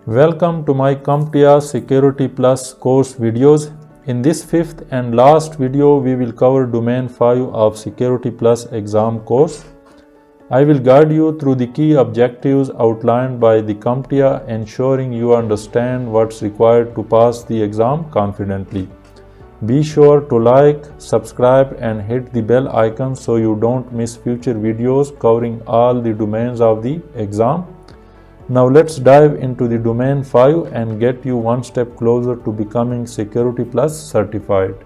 Welcome to my CompTIA Security Plus course videos. In this fifth and last video, we will cover Domain 5 of Security Plus exam course. I will guide you through the key objectives outlined by the CompTIA, ensuring you understand what's required to pass the exam confidently. Be sure to like, subscribe and hit the bell icon so you don't miss future videos covering all the domains of the exam. Now let's dive into the Domain 5 and get you one step closer to becoming Security Plus certified.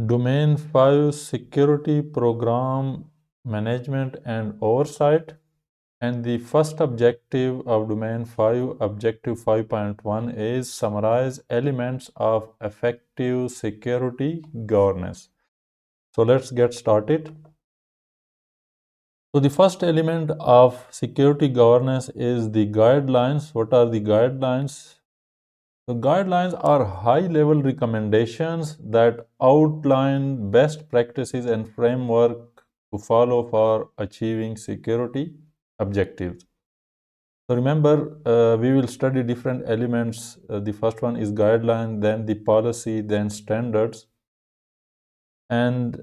Domain 5 Security Program Management and Oversight. And the first objective of Domain 5, Objective 5.1, is summarize elements of effective security governance. So let's get started. So the first element of security governance is the guidelines. What are the guidelines? The guidelines are high-level recommendations that outline best practices and framework to follow for achieving security objectives. So remember, we will study different elements. The first one is guideline, then the policy, then standards. And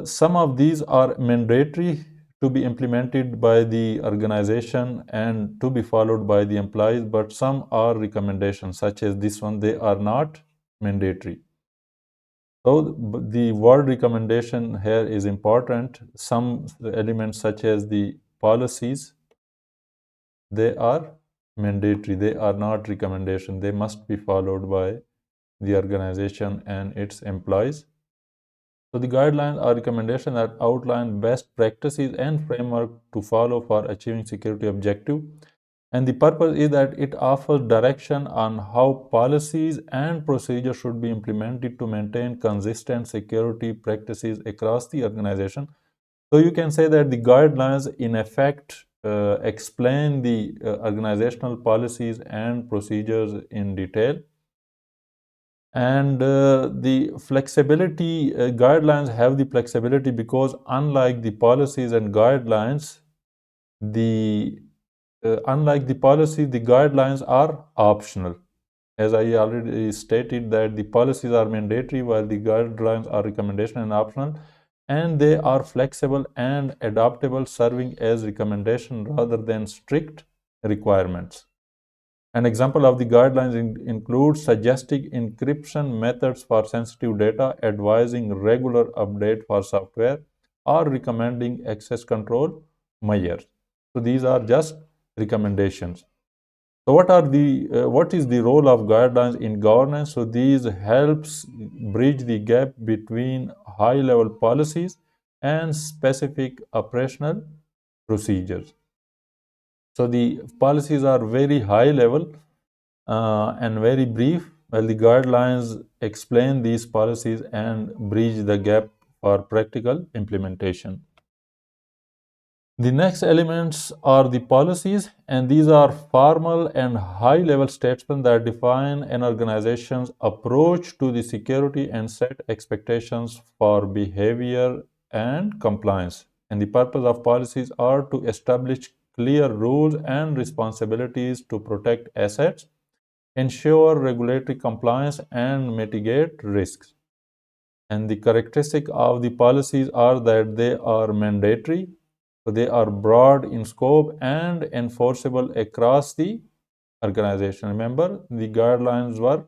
some of these are mandatory to be implemented by the organization and to be followed by the employees, but some are recommendations, such as this one. They are not mandatory. So the word recommendation here is important. Some elements, such as the policies, they are mandatory. They are not recommendation. They must be followed by the organization and its employees. So the guidelines are recommendations that outline best practices and framework to follow for achieving security objective. And the purpose is that it offers direction on how policies and procedures should be implemented to maintain consistent security practices across the organization. So you can say that the guidelines in effect explain the organizational policies and procedures in detail. And the flexibility guidelines have the flexibility because unlike the policies and guidelines, the guidelines are optional. As I already stated, that the policies are mandatory while the guidelines are recommendation and optional, and they are flexible and adaptable, serving as recommendation rather than strict requirements. An example of the guidelines includes suggesting encryption methods for sensitive data, advising regular update for software, or recommending access control measures. So these are just recommendations. So what is the role of guidelines in governance? So these helps bridge the gap between high-level policies and specific operational procedures. So the policies are very high level and very brief, while the guidelines explain these policies and bridge the gap for practical implementation. The next elements are the policies, and these are formal and high-level statements that define an organization's approach to the security and set expectations for behavior and compliance. And the purpose of policies are to establish clear rules and responsibilities to protect assets, ensure regulatory compliance, and mitigate risks. And the characteristic of the policies are that they are mandatory, so they are broad in scope and enforceable across the organization. Remember, the guidelines were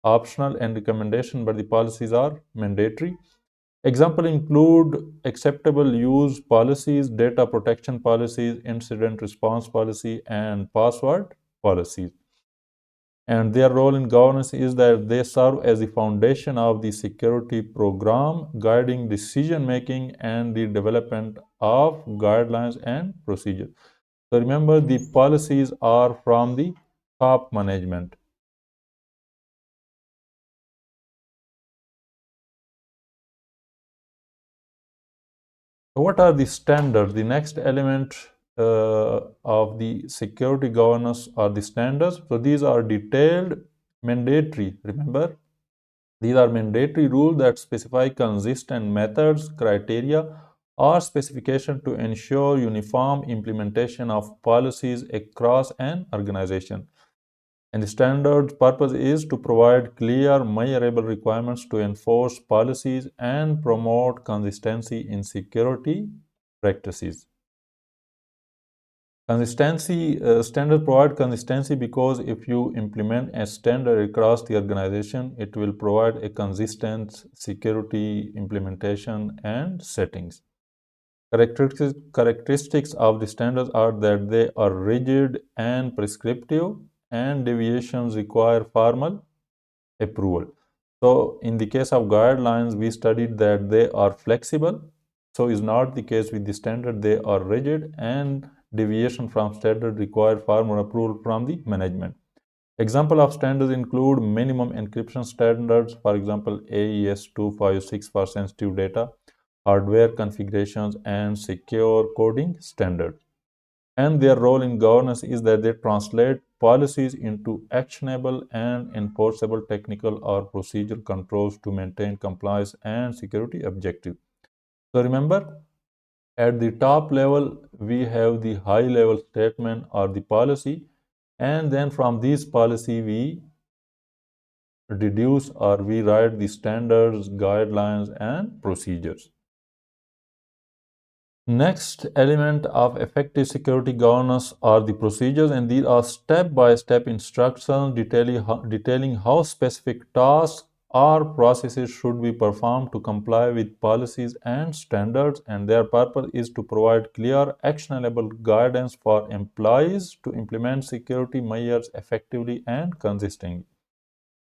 optional and recommendation, but the policies are mandatory. Example include acceptable use policies, data protection policies, incident response policy, and password policies. And their role in governance is that they serve as the foundation of the security program, guiding decision making and the development of guidelines and procedures. So remember, the policies are from the top management. So what are the standards? The next element of the security governance are the standards. So these are detailed, mandatory. Remember, these are mandatory rules that specify consistent methods, criteria, or specification to ensure uniform implementation of policies across an organization. And the standard's purpose is to provide clear, measurable requirements to enforce policies and promote consistency in security practices. Consistency standard provide consistency because if you implement a standard across the organization, it will provide a consistent security implementation and settings. Characteristics of the standards are that they are rigid and prescriptive, and deviations require formal approval. So, in the case of guidelines, we studied that they are flexible. So, is not the case with the standard, they are rigid, and deviation from standard require formal approval from the management. Example of standards include minimum encryption standards, for example, AES 256 for sensitive data, hardware configurations, and secure coding standards. And their role in governance is that they translate policies into actionable and enforceable technical or procedural controls to maintain compliance and security objectives. So remember, at the top level, we have the high level statement or the policy, and then from this policy, we deduce or we write the standards, guidelines, and procedures. Next element of effective security governance are the procedures, and these are step-by-step instructions detailing how specific tasks or processes should be performed to comply with policies and standards, and their purpose is to provide clear, actionable guidance for employees to implement security measures effectively and consistently.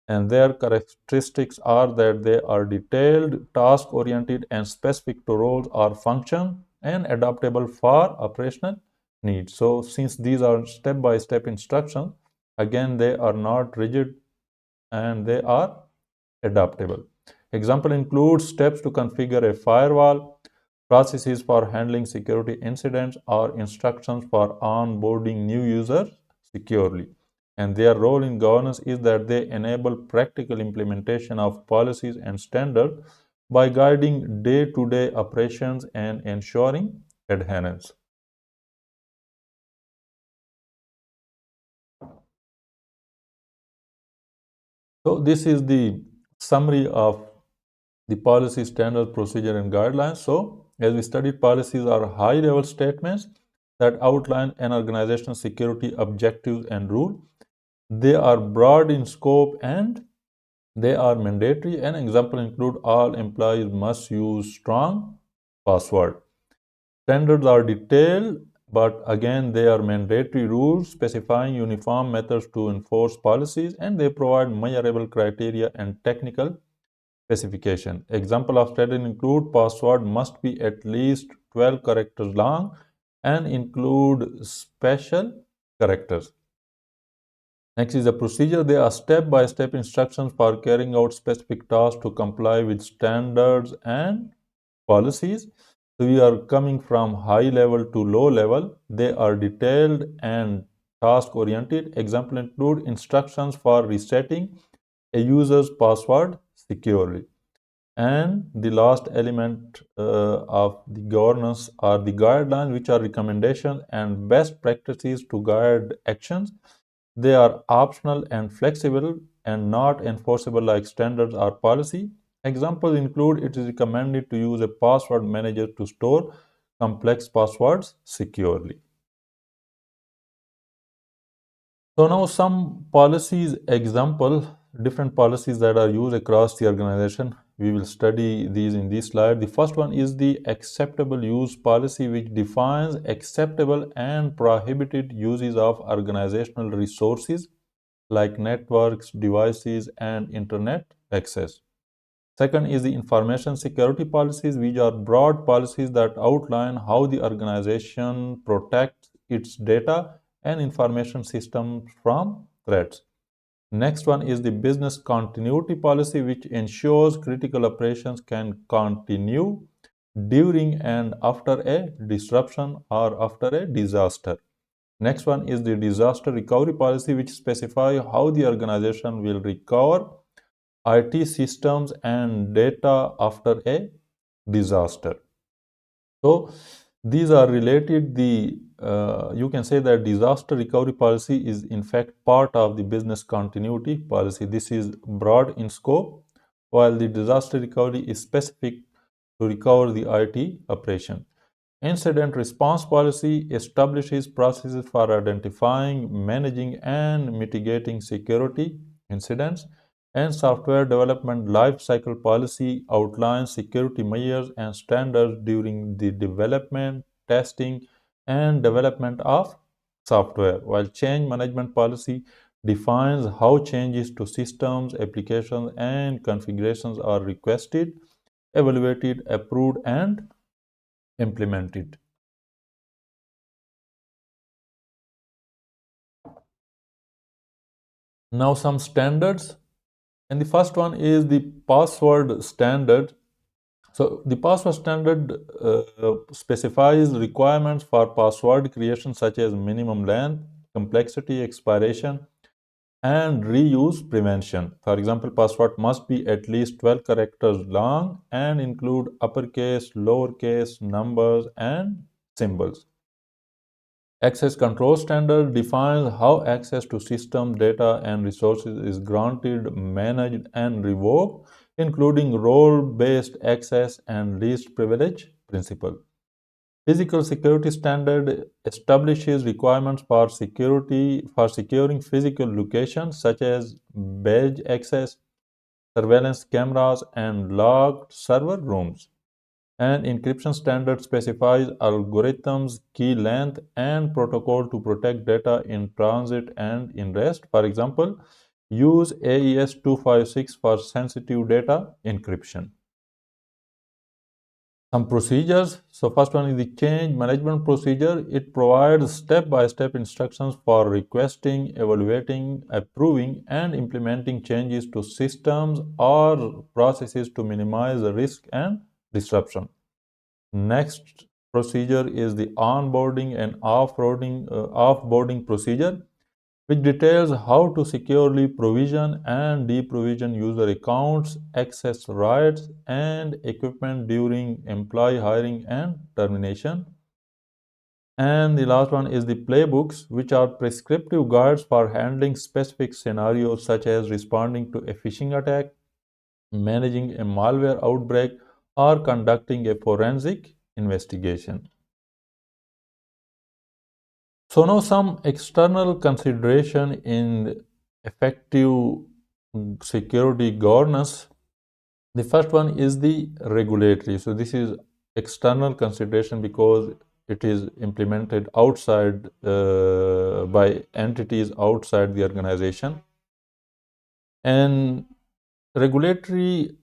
And their characteristics are that they are detailed, task-oriented, and specific to roles or function, and adaptable for operational needs. So, since these are step-by-step instructions, again, they are not rigid and they are adaptable. Example includes steps to configure a firewall, processes for handling security incidents, or instructions for onboarding new users securely. And their role in governance is that they enable practical implementation of policies and standards by guiding day-to-day operations and ensuring adherence. So this is the summary of the policy, standard, procedure, and guidelines. So as we studied, policies are high-level statements that outline an organization's security objectives and rule. They are broad in scope and they are mandatory. An example include all employees must use strong password. Standards are detailed, but again, they are mandatory rules specifying uniform methods to enforce policies, and they provide measurable criteria and technical specification. Example of standard include password must be at least 12 characters long and include special characters. Next is the procedure. They are step-by-step instructions for carrying out specific tasks to comply with standards and policies. So we are coming from high level to low level. They are detailed and task-oriented. Example include instructions for resetting a user's password securely. And the last element of the governance are the guidelines, which are recommendations and best practices to guide actions. They are optional and flexible and not enforceable like standards or policy. Examples include it is recommended to use a password manager to store complex passwords securely. So now some policies example, different policies that are used across the organization. We will study these in this slide. The first one is the acceptable use policy, which defines acceptable and prohibited uses of organizational resources like networks, devices, and internet access. Second is the information security policies, which are broad policies that outline how the organization protects its data and information systems from threats. Next one is the business continuity policy, which ensures critical operations can continue during and after a disruption or after a disaster. Next one is the disaster recovery policy, which specifies how the organization will recover IT systems and data after a disaster. So these are related. You can say that disaster recovery policy is in fact part of the business continuity policy. This is broad in scope, while the disaster recovery is specific to recover the IT operation. Incident response policy establishes processes for identifying, managing, and mitigating security incidents, and software development lifecycle policy outlines security measures and standards during the development, testing, and development of software, while change management policy defines how changes to systems, applications, and configurations are requested, evaluated, approved, and implemented. Now some standards, and the first one is the password standard. So the password standard specifies requirements for password creation such as minimum length, complexity, expiration, and reuse prevention. For example, password must be at least 12 characters long and include uppercase, lowercase, numbers, and symbols. Access control standard defines how access to system data and resources is granted, managed, and revoked, including role-based access and least privilege principle. Physical security standard establishes requirements for securing physical locations such as badge access, surveillance cameras, and locked server rooms. An encryption standard specifies algorithms, key length, and protocol to protect data in transit and in rest. For example, use AES 256 for sensitive data encryption. Some procedures. So first one is the change management procedure. It provides step-by-step instructions for requesting, evaluating, approving, and implementing changes to systems or processes to minimize the risk and disruption. Next procedure is the onboarding and offboarding procedure, which details how to securely provision and deprovision user accounts, access rights, and equipment during employee hiring and termination. And the last one is the playbooks, which are prescriptive guides for handling specific scenarios such as responding to a phishing attack, managing a malware outbreak, or conducting a forensic investigation. So now some external consideration in effective security governance. The first one is the regulatory. So this is external consideration because it is implemented outside by entities outside the organization. And regulatory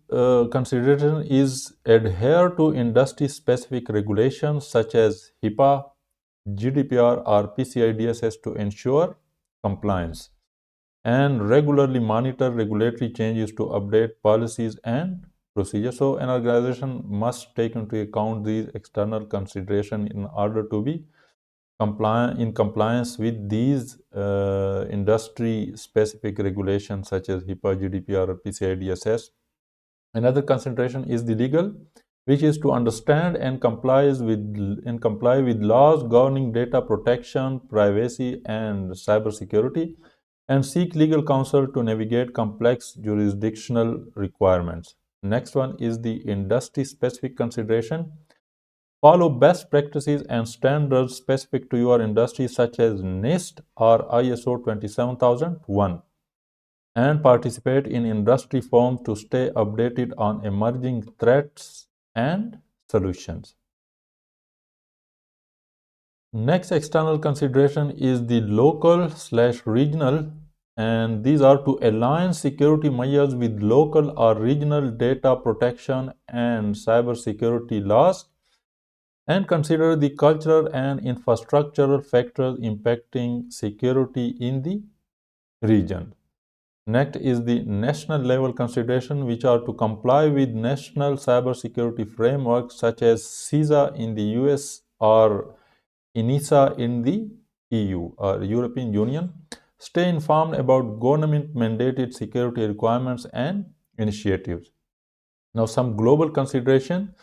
consideration is adhere to industry specific regulations such as HIPAA, GDPR, or PCI DSS to ensure compliance, and regularly monitor regulatory changes to update policies and procedures. So an organization must take into account these external considerations in order to be compliance with these industry specific regulations such as HIPAA, GDPR, or PCI DSS. Another consideration is the legal, which is to understand and comply with laws governing data protection, privacy, and cybersecurity, and seek legal counsel to navigate complex jurisdictional requirements. Next one is the industry specific consideration. Follow best practices and standards specific to your industry, such as NIST or ISO 27001, and participate in industry forums to stay updated on emerging threats and solutions. Next external consideration is the local/regional, and these are to align security measures with local or regional data protection and cybersecurity laws, and consider the cultural and infrastructural factors impacting security in the region. Next is the national level consideration, which are to comply with national cybersecurity frameworks such as CISA in the US or ENISA in the EU or European Union. Stay informed about government mandated security requirements and initiatives. Now, some global consideration.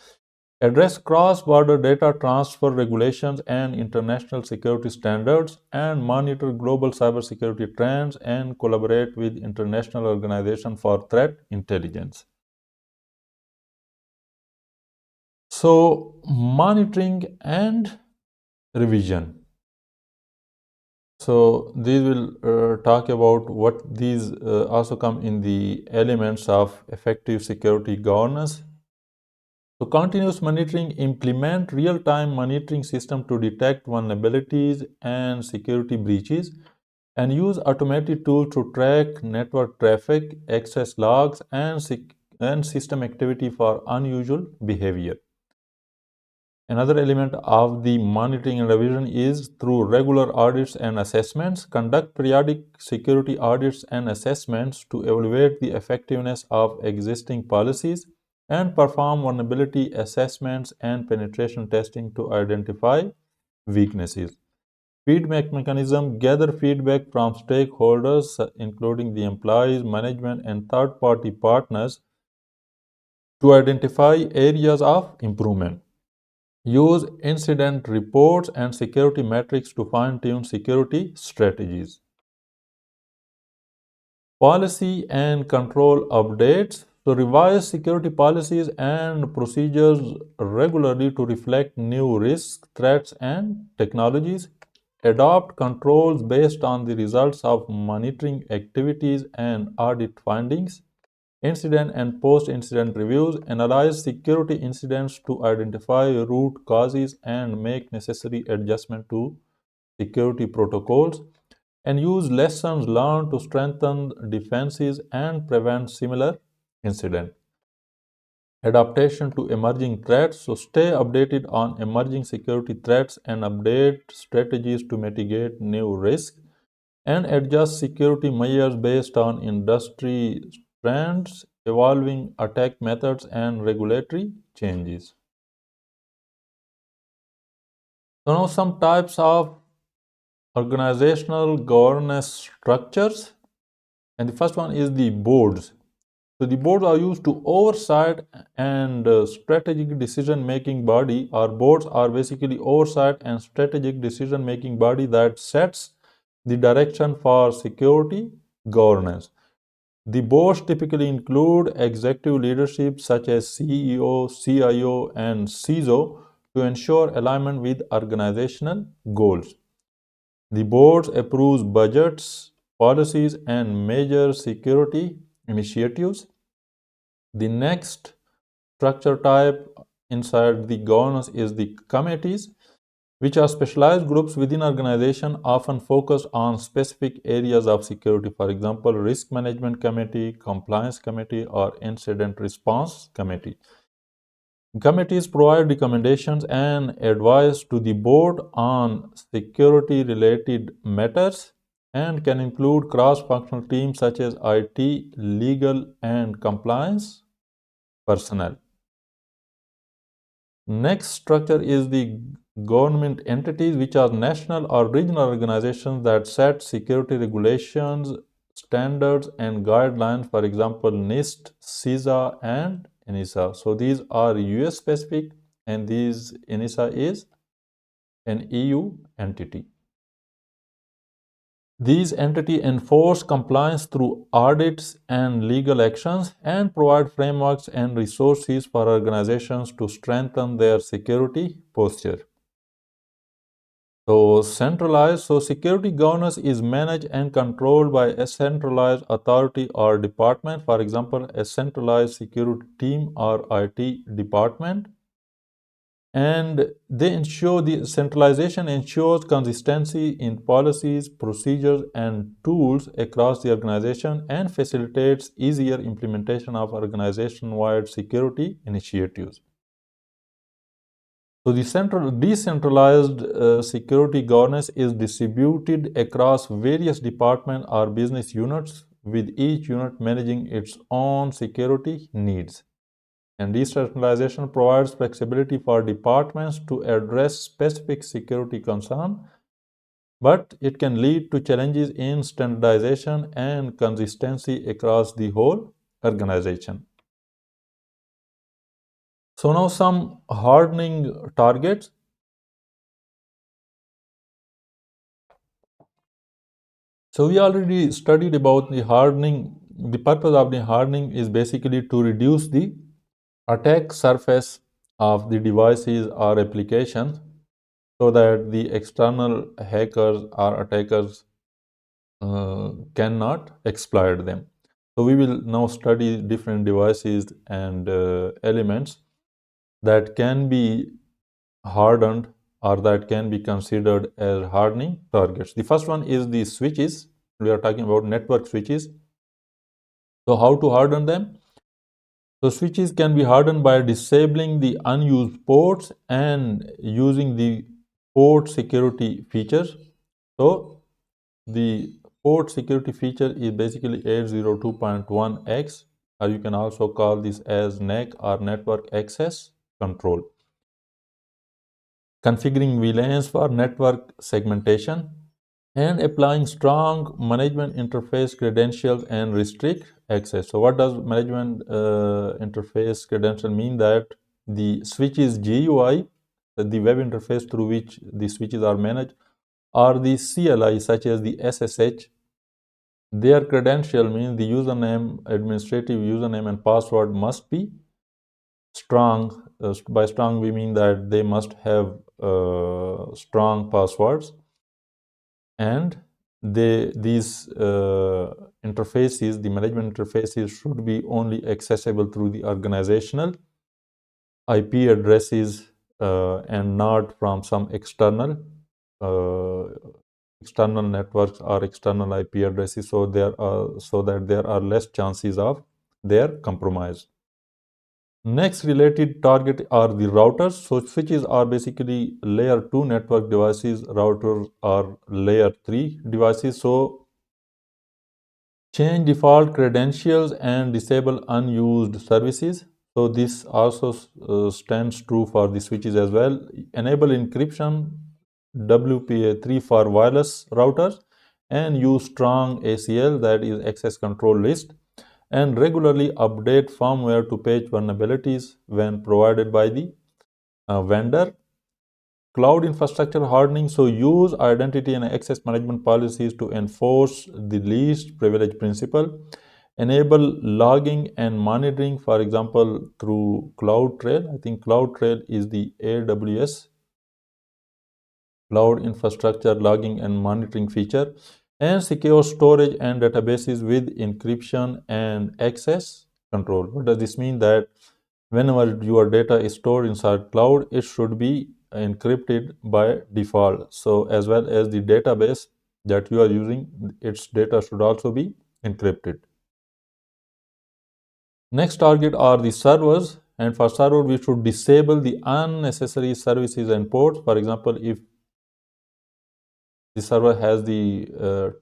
address cross-border data transfer regulations and international security standards, and monitor global cybersecurity trends and collaborate with international organizations for threat intelligence. So, monitoring and revision. So, these will talk about what these also come in the elements of effective security governance. So, continuous monitoring implement real-time monitoring system to detect vulnerabilities and security breaches, and use automated tools to track network traffic, access logs, and system activity for unusual behavior. Another element of the monitoring and revision is through regular audits and assessments. Conduct periodic security audits and assessments to evaluate the effectiveness of existing policies, and perform vulnerability assessments and penetration testing to identify weaknesses. Feedback mechanism: gather feedback from stakeholders, including the employees, management, and third party partners, to identify areas of improvement. Use incident reports and security metrics to fine-tune security strategies. Policy and control updates. So revise security policies and procedures regularly to reflect new risks, threats, and technologies. Adopt controls based on the results of monitoring activities and audit findings. Incident and post-incident reviews. Analyze security incidents to identify root causes and make necessary adjustment to security protocols, and use lessons learned to strengthen defenses and prevent similar incidents. Adaptation to emerging threats. So stay updated on emerging security threats and update strategies to mitigate new risks, and adjust security measures based on industry trends, evolving attack methods, and regulatory changes. So now some types of organizational governance structures, and the first one is the boards. So the boards are used to oversight and strategic decision making body. Our boards are basically oversight and strategic decision making body that sets the direction for security governance. The boards typically include executive leadership such as CEO, CIO, and CISO to ensure alignment with organizational goals. The board approves budgets, policies, and major security initiatives. The next structure type inside the governance is the committees, which are specialized groups within organization often focused on specific areas of security. For example, risk management committee, compliance committee, or incident response committee. Committees provide recommendations and advice to the board on security related matters and can include cross-functional teams such as IT, legal, and compliance personnel. Next structure is the government entities, which are national or regional organizations that set security regulations, standards, and guidelines. For example, NIST, CISA, and ENISA. So these are US specific, and these ENISA is an EU entity. These entities enforce compliance through audits and legal actions and provide frameworks and resources for organizations to strengthen their security posture. So security governance is managed and controlled by a centralized authority or department. For example, a centralized security team or IT department. And the centralization ensures consistency in policies, procedures, and tools across the organization and facilitates easier implementation of organization-wide security initiatives. So the decentralized security governance is distributed across various departments or business units, with each unit managing its own security needs. And decentralization provides flexibility for departments to address specific security concerns, but it can lead to challenges in standardization and consistency across the whole organization. So now some hardening targets. So we already studied about the hardening. The purpose of the hardening is basically to reduce the attack surface of the devices or applications so that the external hackers or attackers cannot exploit them. So we will now study different devices and elements that can be hardened or that can be considered as hardening targets. The first one is the switches. We are talking about network switches. So how to harden them? So switches can be hardened by disabling the unused ports and using the port security features. So the port security feature is basically 802.1x, or you can also call this as NAC or network access control. Configuring VLANs for network segmentation and applying strong management interface credentials and restrict access. So what does management interface credential mean? That the switches GUI, the web interface through which the switches are managed, or the CLI such as the SSH, their credential means the username, administrative username and password must be strong. By strong we mean that they must have strong passwords, and these interfaces, the management interfaces, should be only accessible through the organizational IP addresses and not from some uh, external networks or external IP addresses, so that there are less chances of their compromise. Next related target are the routers. So switches are basically layer 2 network devices. Routers are layer 3 devices. So change default credentials and disable unused services. So this also stands true for the switches as well. Enable encryption WPA3 for wireless routers and use strong ACL, that is access control list, and regularly update firmware to patch vulnerabilities when provided by the vendor. Cloud infrastructure hardening. So use identity and access management policies to enforce the least privilege principle. Enable logging and monitoring, for example, through CloudTrail. I think CloudTrail is the AWS cloud infrastructure logging and monitoring feature. And secure storage and databases with encryption and access control. What does this mean? That whenever your data is stored inside cloud, it should be encrypted by default. So as well as the database that you are using, its data should also be encrypted. Next target are the servers, and for server we should disable the unnecessary services and ports. For example, if the server has the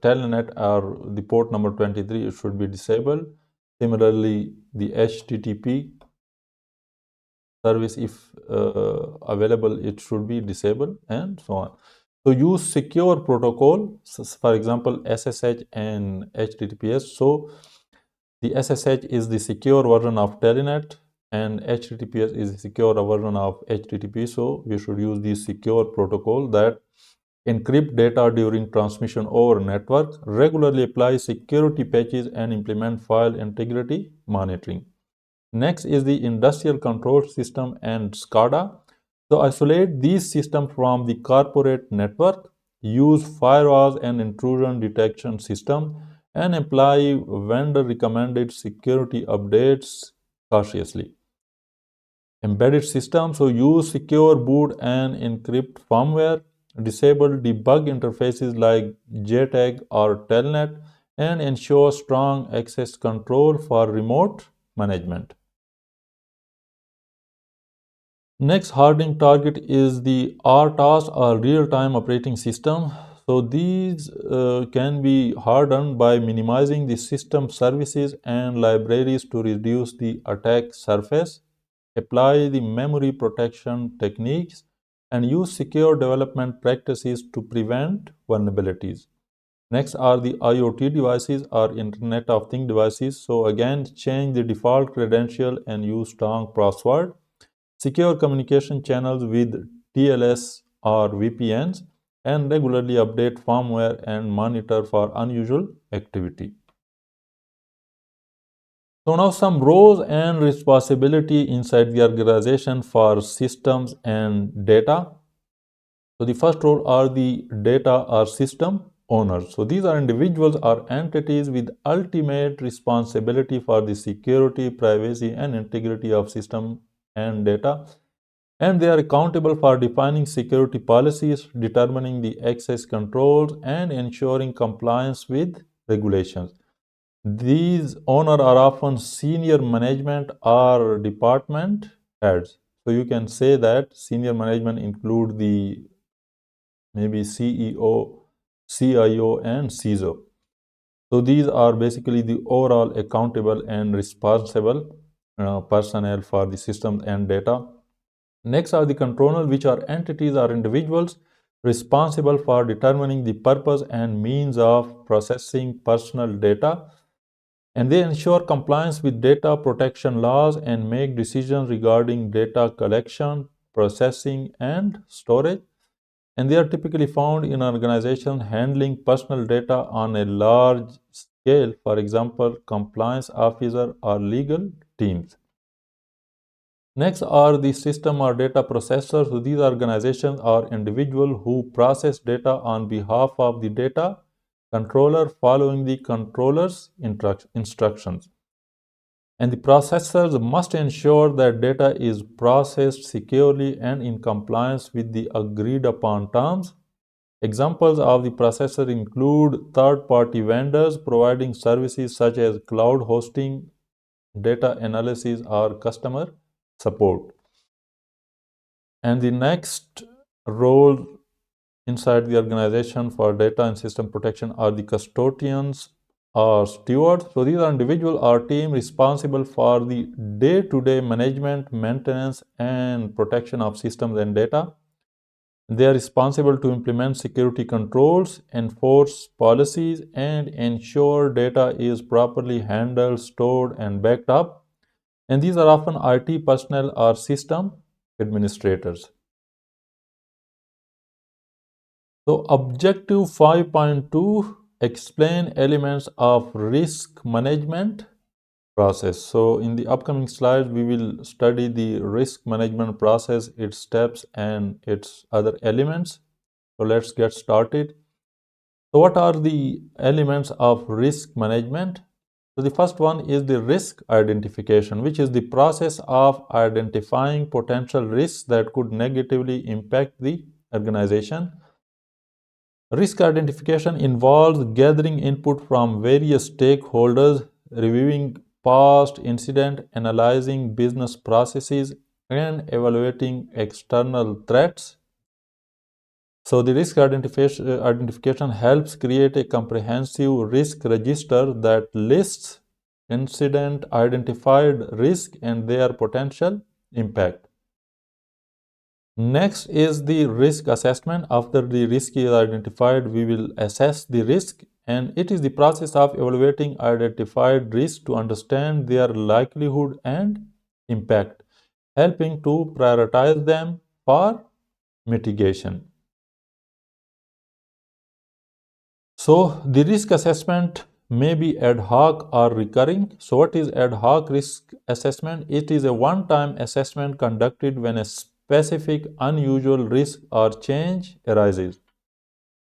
telnet or the port number 23, it should be disabled. Similarly, the HTTP service, if available, it should be disabled, and so on. So use secure protocol, for example SSH and HTTPS. So the SSH is the secure version of telnet and HTTPS is the secure version of HTTP. So we should use the secure protocol that encrypt data during transmission over network, regularly apply security patches and implement file integrity monitoring. Next is the industrial control system and SCADA. So isolate these systems from the corporate network, use firewalls and intrusion detection system, and apply vendor recommended security updates cautiously. Embedded systems, so use secure boot and encrypt firmware, disable debug interfaces like JTAG or Telnet, and ensure strong access control for remote management. Next hardening target is the RTOS or real-time operating system. So these can be hardened by minimizing the system services and libraries to reduce the attack surface, apply the memory protection techniques, and use secure development practices to prevent vulnerabilities. Next are the IoT devices or Internet of Things devices. So again, change the default credential and use strong password. secure communication channels with TLS or VPNs, and regularly update firmware and monitor for unusual activity. So now some roles and responsibility inside the organization for systems and data. So the first role are the data or system owners. So these are individuals or entities with ultimate responsibility for the security, privacy, and integrity of system and data. And they are accountable for defining security policies, determining the access controls, and ensuring compliance with regulations. These owners are often senior management or department heads. So you can say that senior management include the maybe CEO, CIO, and CISO. So these are basically the overall accountable and responsible personnel for the systems and data. Next are the controllers, which are entities or individuals responsible for determining the purpose and means of processing personal data, and they ensure compliance with data protection laws and make decisions regarding data collection, processing, and storage. And they are typically found in organizations handling personal data on a large scale, for example, compliance officer or legal teams. Next are the system or data processors. So these organizations are individuals who process data on behalf of the data controller following the controller's instructions. And the processors must ensure that data is processed securely and in compliance with the agreed upon terms. Examples of the processor include third-party vendors providing services such as cloud hosting, data analysis, or customer support. And the next role inside the organization for data and system protection are the custodians or stewards. So these are individual or team responsible for the day-to-day management, maintenance, and protection of systems and data. They are responsible to implement security controls, enforce policies, and ensure data is properly handled, stored, and backed up. And these are often IT personnel or system administrators. So objective 5.2 explain elements of risk management process. So in the upcoming slides, we will study the risk management process, its steps, and its other elements. So let's get started. So what are the elements of risk management? So the first one is the risk identification, which is the process of identifying potential risks that could negatively impact the organization. Risk identification involves gathering input from various stakeholders, reviewing past incidents, analyzing business processes, and evaluating external threats. So the risk identification helps create a comprehensive risk register that lists incident identified risk and their potential impact. Next is the risk assessment. After the risk is identified, we will assess the risk, and it is the process of evaluating identified risks to understand their likelihood and impact, helping to prioritize them for mitigation. So the risk assessment may be ad hoc or recurring. So what is ad hoc risk assessment? It is a one-time assessment conducted when a specific unusual risk or change arises.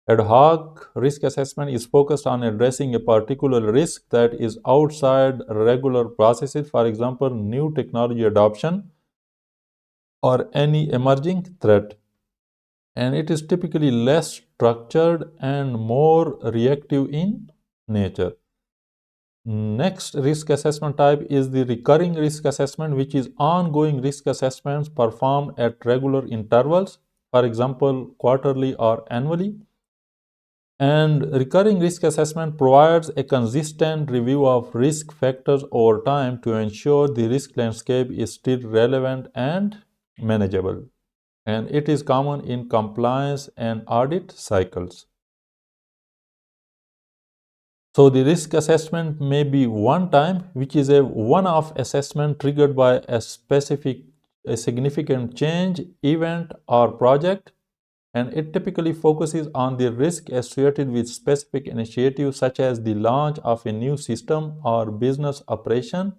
Ad hoc risk assessment is focused on addressing a particular risk that is outside regular processes, for example, new technology adoption or any emerging threat. And it is typically less structured and more reactive in nature. Next risk assessment type is the recurring risk assessment, which is ongoing risk assessments performed at regular intervals, for example, quarterly or annually. And recurring risk assessment provides a consistent review of risk factors over time to ensure the risk landscape is still relevant and manageable. And it is common in compliance and audit cycles. So the risk assessment may be one time, which is a one-off assessment triggered by a specific a significant change, event, or project, and it typically focuses on the risk associated with specific initiatives such as the launch of a new system or business operation,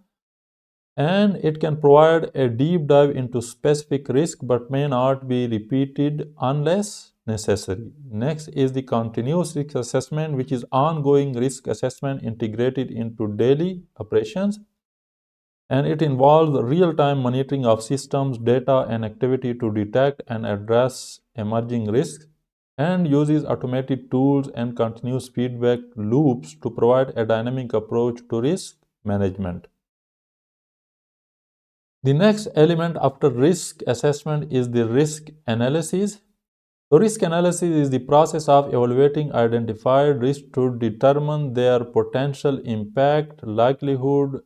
and it can provide a deep dive into specific risk but may not be repeated unless necessary. Next is the continuous risk assessment, which is ongoing risk assessment integrated into daily operations, and it involves real-time monitoring of systems, data, and activity to detect and address emerging risks, and uses automated tools and continuous feedback loops to provide a dynamic approach to risk management. The next element after risk assessment is the risk analysis. So risk analysis is the process of evaluating identified risks to determine their potential impact, likelihood,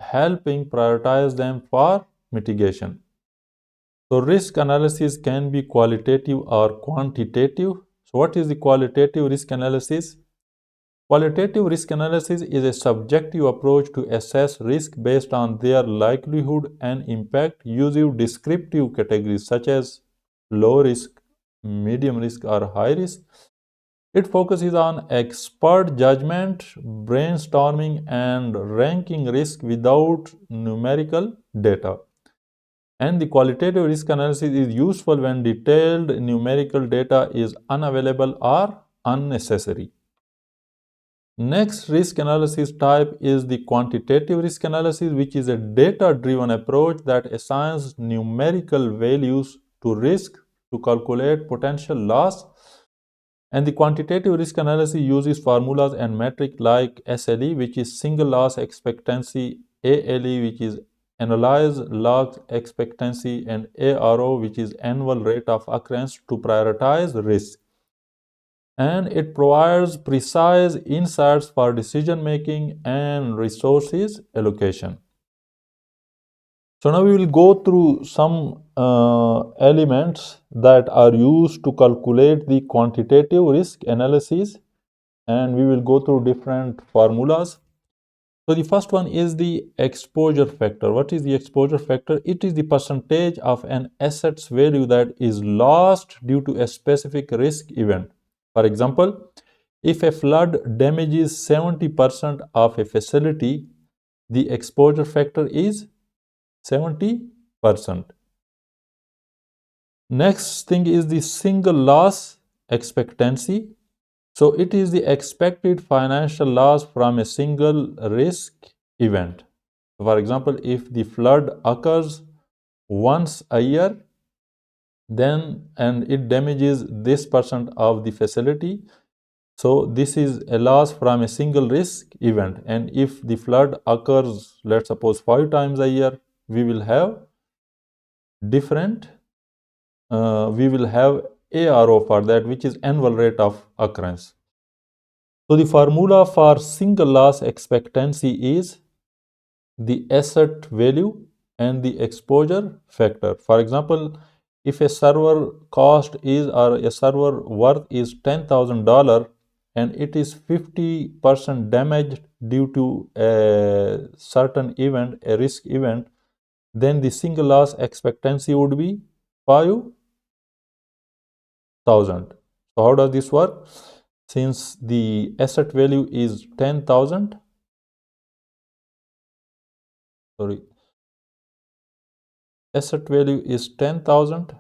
helping prioritize them for mitigation. So risk analysis can be qualitative or quantitative. So what is the qualitative risk analysis? Qualitative risk analysis is a subjective approach to assess risk based on their likelihood and impact using descriptive categories such as low risk, medium risk, or high risk. It focuses on expert judgment, brainstorming, and ranking risk without numerical data. And the qualitative risk analysis is useful when detailed numerical data is unavailable or unnecessary. Next risk analysis type is the quantitative risk analysis, which is a data-driven approach that assigns numerical values to risk to calculate potential loss. And the quantitative risk analysis uses formulas and metrics like SLE, which is single loss expectancy, ALE, which is annualized loss expectancy, and ARO, which is annual rate of occurrence, to prioritize risk. And it provides precise insights for decision making and resources allocation. So now we will go through some elements that are used to calculate the quantitative risk analysis, and we will go through different formulas. So the first one is the exposure factor. What is the exposure factor? It is the percentage of an asset's value that is lost due to a specific risk event. For example, if a flood damages 70% of a facility, the exposure factor is 70%. Next thing is the single loss expectancy. So it is the expected financial loss from a single risk event. For example, if the flood occurs once a year, then and it damages this percent of the facility, so this is a loss from a single risk event. And if the flood occurs, let's suppose 5 times a year, we will have different we will have ARO for that, which is annual rate of occurrence. So the formula for single loss expectancy is the asset value and the exposure factor. For example, if a server cost is or a server worth is $10,000 and it is 50% damaged due to a certain event, a risk event, then the single loss expectancy would be 5,000. So how does this work? Since the asset value is 10,000, sorry, asset value is 10,000,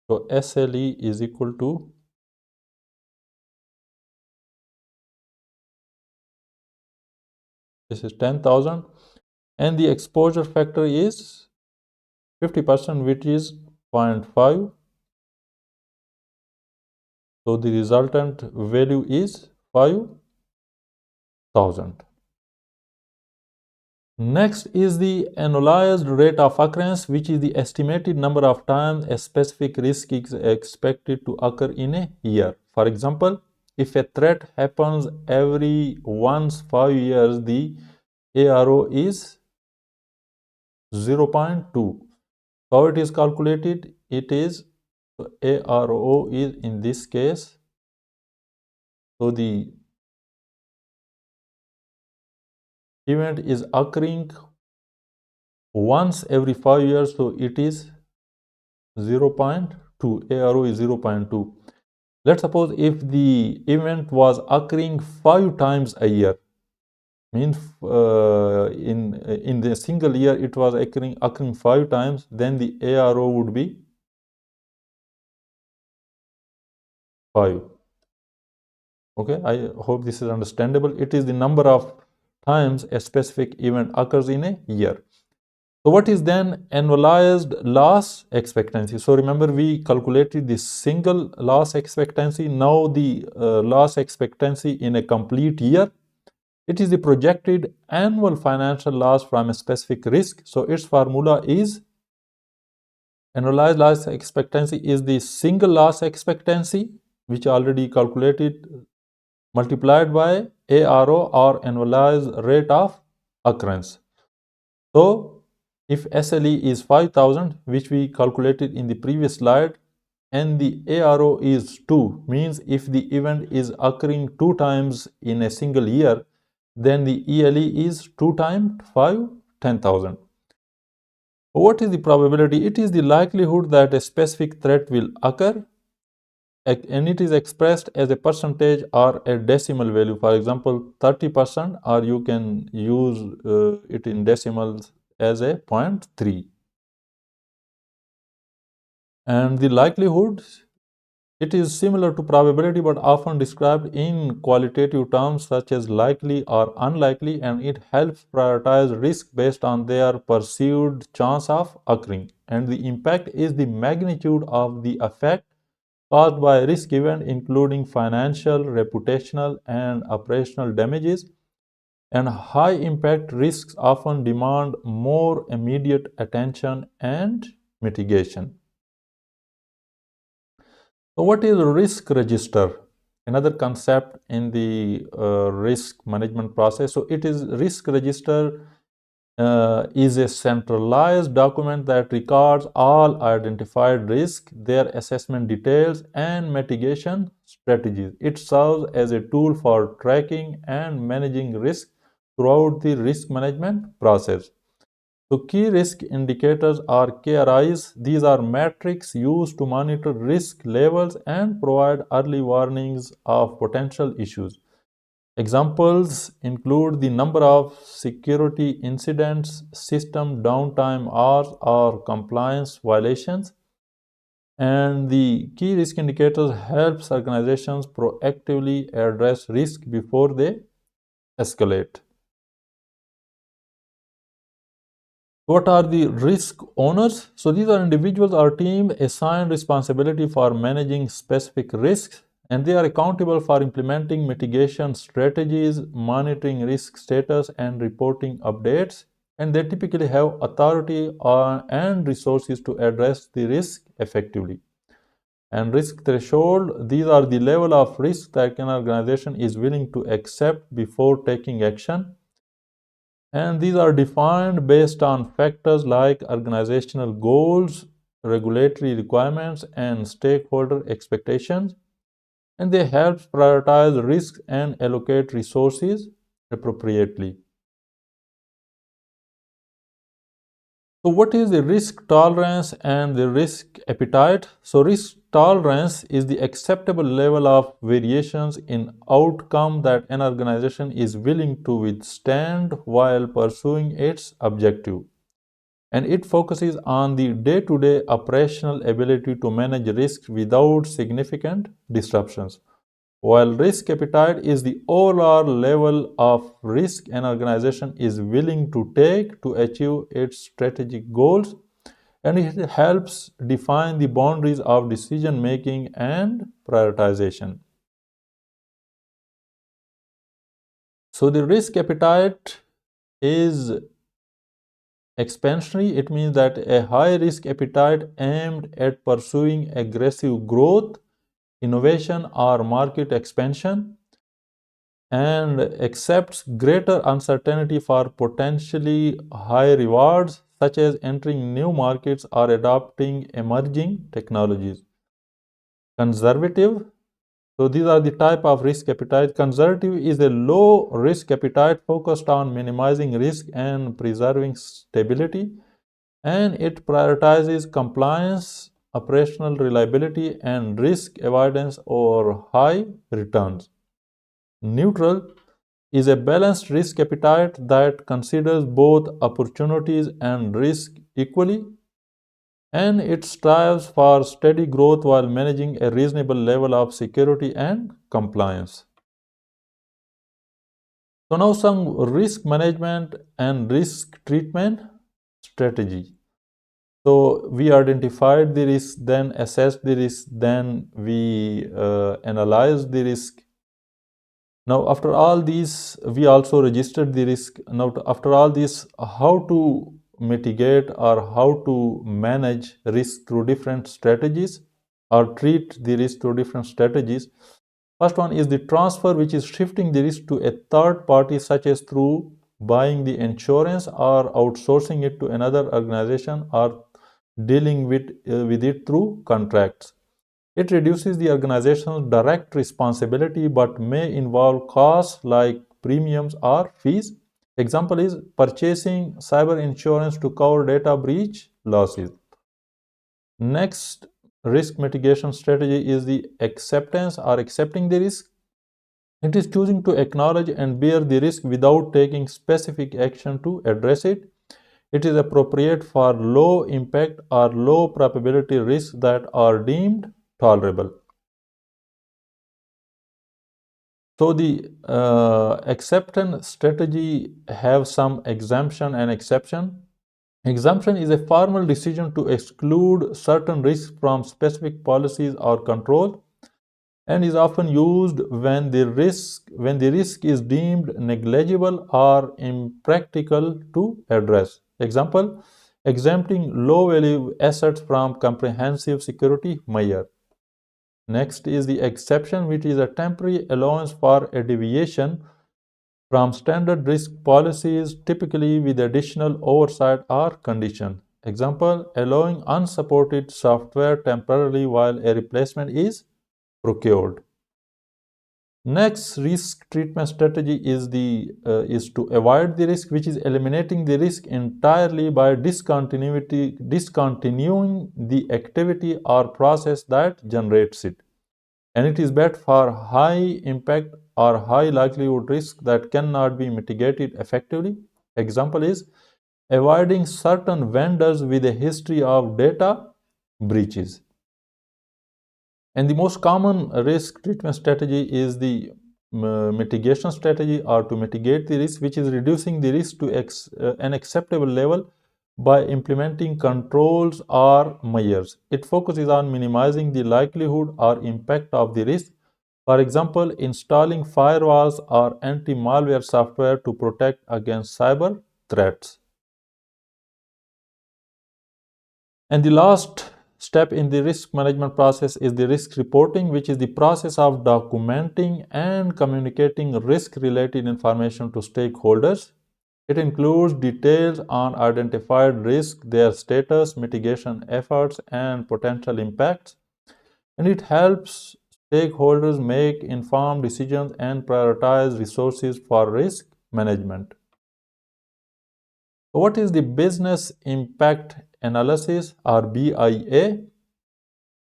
so SLE is equal to, this is 10,000, and the exposure factor is 50%, which is 0.5. So the resultant value is 5,000. Next is the annualized rate of occurrence, which is the estimated number of times a specific risk is expected to occur in a year. For example, if a threat happens every once 5 years, the ARO is 0.2. How it is calculated? It is ARO is in this case, so the event is occurring once every 5 years, so it is 0.2. ARO is 0.2. Let's suppose if the event was occurring 5 times a year, means in the single year it was occurring 5 times, then the ARO would be 5. Okay, I hope this is understandable. It is the number of times a specific event occurs in a year. So what is then annualized loss expectancy? So remember we calculated the single loss expectancy. Now the loss expectancy in a complete year. It is the projected annual financial loss from a specific risk. So its formula is annualized loss expectancy is the single loss expectancy, which already calculated, multiplied by ARO or annualized rate of occurrence. So if SLE is 5000, which we calculated in the previous slide, and the ARO is 2, means if the event is occurring 2 times in a single year, then the ELE is 2 times 5, 10,000. What is the probability? It is the likelihood that a specific threat will occur, and it is expressed as a percentage or a decimal value. For example, 30%, or you can use it in decimals as a 0.3. And the likelihood, it is similar to probability but often described in qualitative terms such as likely or unlikely, and it helps prioritize risk based on their perceived chance of occurring. And the impact is the magnitude of the effect caused by a risk event, including financial, reputational, and operational damages. And high impact risks often demand more immediate attention and mitigation. So what is risk register? Another concept in the risk management process. So it is risk register is a centralized document that records all identified risks, their assessment details, and mitigation strategies. It serves as a tool for tracking and managing risk throughout the risk management process. So key risk indicators are KRIs. These are metrics used to monitor risk levels and provide early warnings of potential issues. Examples include the number of security incidents, system downtime hours, or compliance violations. And the key risk indicators helps organizations proactively address risk before they escalate. What are the risk owners? So these are individuals or teams assigned responsibility for managing specific risks, and they are accountable for implementing mitigation strategies, monitoring risk status, and reporting updates. And they typically have authority and resources to address the risk effectively. And risk threshold, these are the level of risk that an organization is willing to accept before taking action. And these are defined based on factors like organizational goals, regulatory requirements, and stakeholder expectations. And they help prioritize risks and allocate resources appropriately. So what is the risk tolerance and the risk appetite? So risk tolerance is the acceptable level of variations in outcome that an organization is willing to withstand while pursuing its objective. And it focuses on the day-to-day operational ability to manage risk without significant disruptions. While risk appetite is the overall level of risk an organization is willing to take to achieve its strategic goals, and it helps define the boundaries of decision making and prioritization. So the risk appetite is expansionary. It means that a high risk appetite aimed at pursuing aggressive growth, innovation, or market expansion, and accepts greater uncertainty for potentially high rewards, such as entering new markets or adopting emerging technologies. Conservative. So these are the type of risk appetite. Conservative is a low risk appetite focused on minimizing risk and preserving stability, and it prioritizes compliance, operational reliability, and risk avoidance over high returns. Neutral is a balanced risk appetite that considers both opportunities and risk equally, and it strives for steady growth while managing a reasonable level of security and compliance. So now some risk management and risk treatment strategy. So we identified the risk, then assessed the risk, then we analyzed the risk. Now, after all these, we also registered the risk. Now, after all this, how to mitigate or how to manage risk through different strategies or treat the risk through different strategies. First one is the transfer, which is shifting the risk to a third party, such as through buying the insurance or outsourcing it to another organization or dealing with it through contracts. It reduces the organization's direct responsibility but may involve costs like premiums or fees. Example is purchasing cyber insurance to cover data breach losses. Next risk mitigation strategy is the acceptance or accepting the risk. It is choosing to acknowledge and bear the risk without taking specific action to address it. It is appropriate for low impact or low probability risks that are deemed tolerable. So the acceptance strategy have some exemption and exception. Exemption is a formal decision to exclude certain risks from specific policies or controls, and is often used when the risk is deemed negligible or impractical to address. Example, exempting low value assets from comprehensive security measure. Next is the exception, which is a temporary allowance for a deviation from standard risk policies, typically with additional oversight or condition. Example, allowing unsupported software temporarily while a replacement is procured. Next risk treatment strategy is to avoid the risk, which is eliminating the risk entirely by discontinuing the activity or process that generates it. And it is bad for high impact or high likelihood risk that cannot be mitigated effectively. Example is avoiding certain vendors with a history of data breaches. And the most common risk treatment strategy is the mitigation strategy, or to mitigate the risk, which is reducing the risk to an acceptable level by implementing controls or measures. It focuses on minimizing the likelihood or impact of the risk. For example, installing firewalls or anti-malware software to protect against cyber threats. And the last step in the risk management process is the risk reporting, which is the process of documenting and communicating risk-related information to stakeholders. It includes details on identified risks, their status, mitigation efforts, and potential impacts. And it helps stakeholders make informed decisions and prioritize resources for risk management. What is the business impact analysis, or BIA?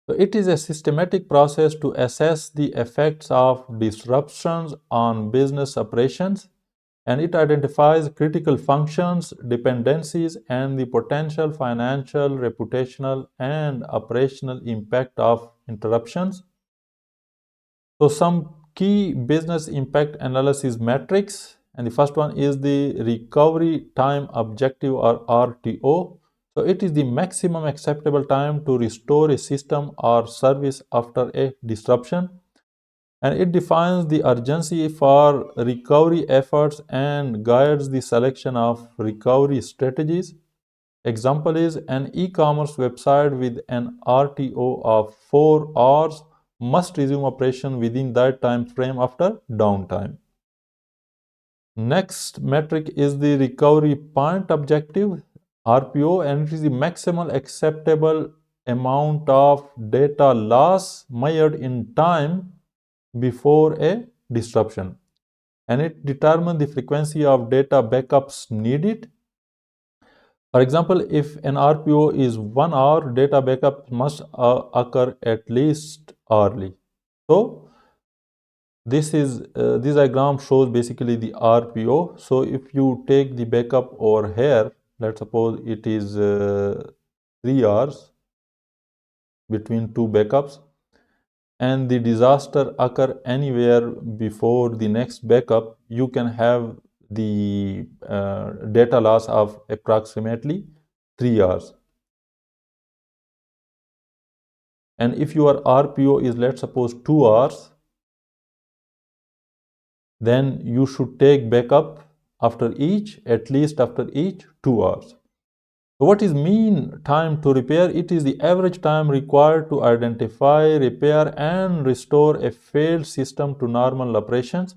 So it is a systematic process to assess the effects of disruptions on business operations, and it identifies critical functions, dependencies, and the potential financial, reputational, and operational impact of interruptions. So some key business impact analysis metrics, and the first one is the recovery time objective, or RTO. So it is the maximum acceptable time to restore a system or service after a disruption, and it defines the urgency for recovery efforts and guides the selection of recovery strategies. Example is an e-commerce website with an RTO of 4 hours must resume operation within that time frame after downtime. Next metric is the recovery point objective, RPO, and it is the maximum acceptable amount of data loss measured in time before a disruption, and it determines the frequency of data backups needed. For example, if an RPO is 1 hour, data backup must occur at least hourly. So this diagram shows basically the RPO. So if you take the backup over here, let's suppose it is 3 hours between two backups, and the disaster occur anywhere before the next backup, you can have the data loss of approximately 3 hours. And if your RPO is, let's suppose, 2 hours, then you should take backup at least after each 2 hours. So what is mean time to repair? It is the average time required to identify, repair, and restore a failed system to normal operations.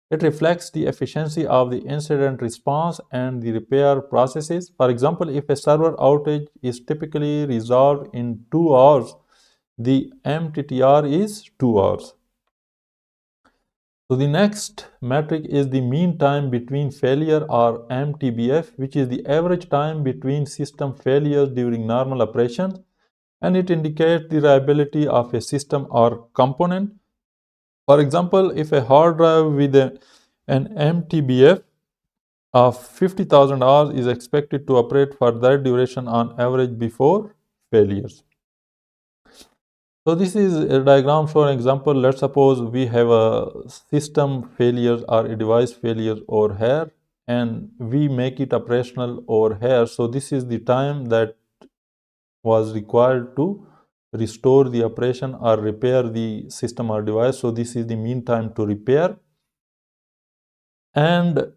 It reflects the efficiency of the incident response and the repair processes. For example, if a server outage is typically resolved in 2 hours, the MTTR is 2 hours. So the next metric is the mean time between failure, or MTBF, which is the average time between system failures during normal operations, and it indicates the reliability of a system or component. For example, if a hard drive with an MTBF of 50,000 hours is expected to operate for that duration on average before failures. So this is a diagram showing an example. Let's suppose we have a system failures or a device failures over here, and we make it operational over here. So this is the time that was required to restore the operation or repair the system or device. So this is the mean time to repair. And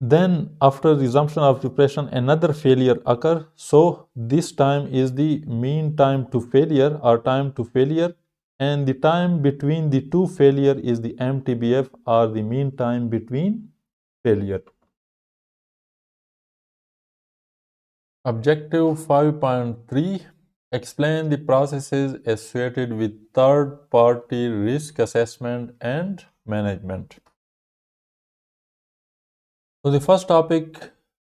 then after resumption of reparation, another failure occur. So this time is the mean time to failure or time to failure, and the time between the two failure is the MTBF or the mean time between failure. Objective 5.3, explain the processes associated with third-party risk assessment and management. So the first topic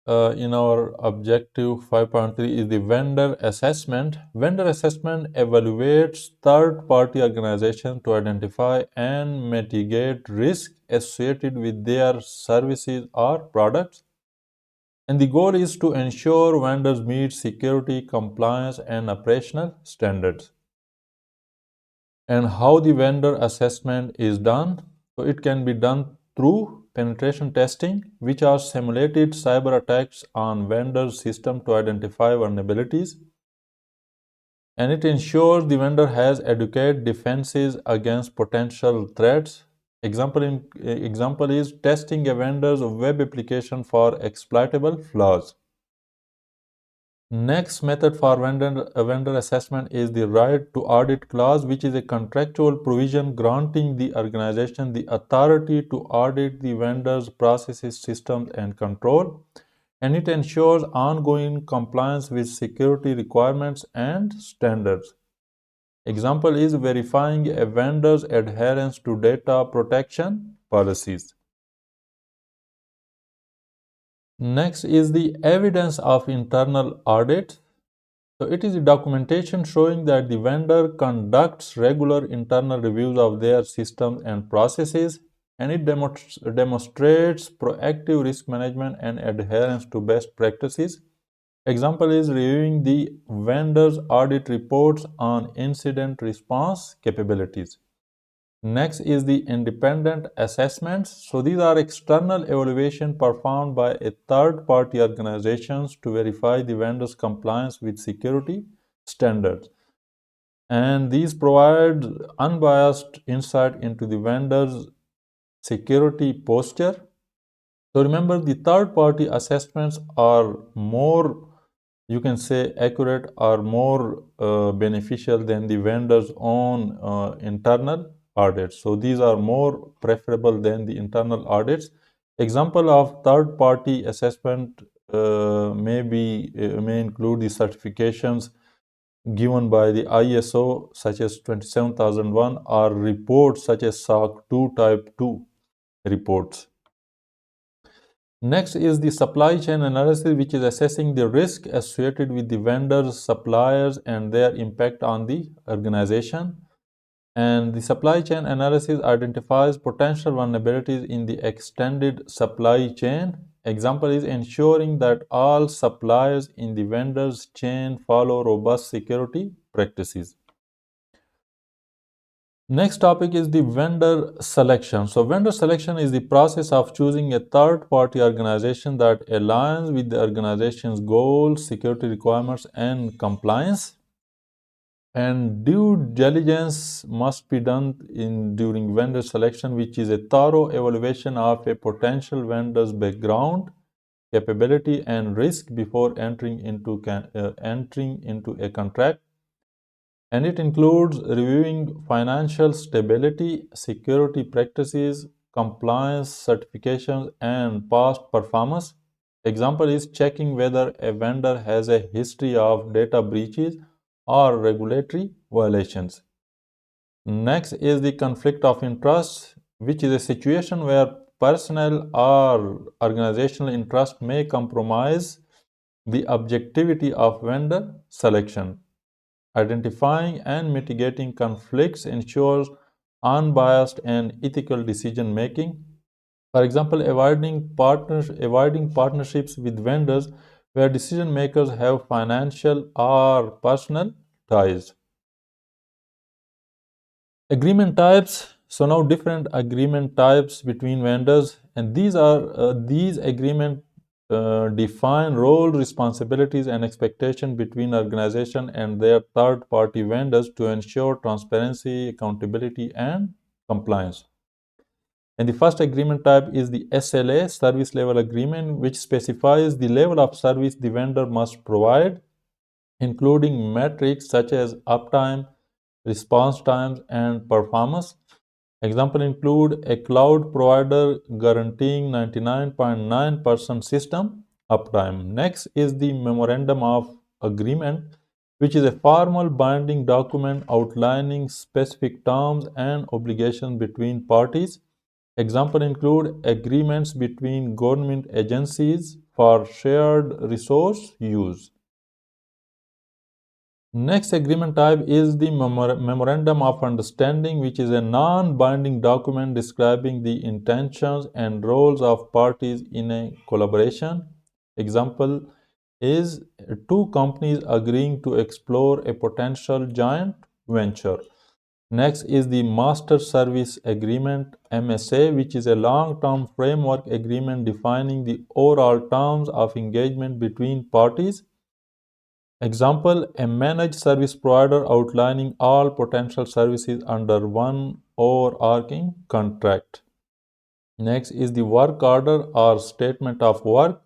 in our objective 5.3 is the vendor assessment. Vendor assessment evaluates third-party organizations to identify and mitigate risk associated with their services or products. And the goal is to ensure vendors meet security, compliance, and operational standards. And how the vendor assessment is done? So it can be done through penetration testing, which are simulated cyber attacks on vendor system to identify vulnerabilities. And it ensures the vendor has adequate defenses against potential threats. Example is testing a vendor's web application for exploitable flaws. Next method for vendor assessment is the right to audit clause, which is a contractual provision granting the organization the authority to audit the vendor's processes, systems, and control. And it ensures ongoing compliance with security requirements and standards. Example is verifying a vendor's adherence to data protection policies. Next is the evidence of internal audit. So it is a documentation showing that the vendor conducts regular internal reviews of their systems and processes, and it demonstrates proactive risk management and adherence to best practices. Example is reviewing the vendor's audit reports on incident response capabilities. Next is the independent assessments. So these are external evaluation performed by a third-party organizations to verify the vendor's compliance with security standards. And these provide unbiased insight into the vendor's security posture. So remember, the third-party assessments are more, you can say, accurate or more beneficial than the vendor's own internal audits. So these are more preferable than the internal audits. Example of third-party assessment may include the certifications given by the ISO such as 27001 or reports such as SOC 2 Type 2 reports. Next is the supply chain analysis, which is assessing the risk associated with the vendors, suppliers, and their impact on the organization. And the supply chain analysis identifies potential vulnerabilities in the extended supply chain. Example is ensuring that all suppliers in the vendor's chain follow robust security practices. Next topic is the vendor selection. So vendor selection is the process of choosing a third-party organization that aligns with the organization's goals, security requirements, and compliance. And due diligence must be done during vendor selection, which is a thorough evaluation of a potential vendor's background, capability, and risk before entering into a contract. And it includes reviewing financial stability, security practices, compliance certifications, and past performance. Example is checking whether a vendor has a history of data breaches or regulatory violations. Next is the conflict of interest, which is a situation where personal or organizational interest may compromise the objectivity of vendor selection. Identifying and mitigating conflicts ensures unbiased and ethical decision making. For example, avoiding partnerships with vendors where decision makers have financial or personal ties. Agreement types. So now different agreement types between vendors, and these agreement define role, responsibilities, and expectation between organization and their third-party vendors to ensure transparency, accountability, and compliance. And the first agreement type is the SLA, Service Level Agreement, which specifies the level of service the vendor must provide, including metrics such as uptime, response times, and performance. Example include a cloud provider guaranteeing 99.9% system uptime. Next is the Memorandum of Agreement, which is a formal binding document outlining specific terms and obligations between parties. Example include agreements between government agencies for shared resource use. Next agreement type is the Memorandum of Understanding, which is a non-binding document describing the intentions and roles of parties in a collaboration. Example is two companies agreeing to explore a potential joint venture. Next is the Master Service Agreement MSA, which is a long-term framework agreement defining the overall terms of engagement between parties. Example, a managed service provider outlining all potential services under one overarching contract. Next is the work order or statement of work,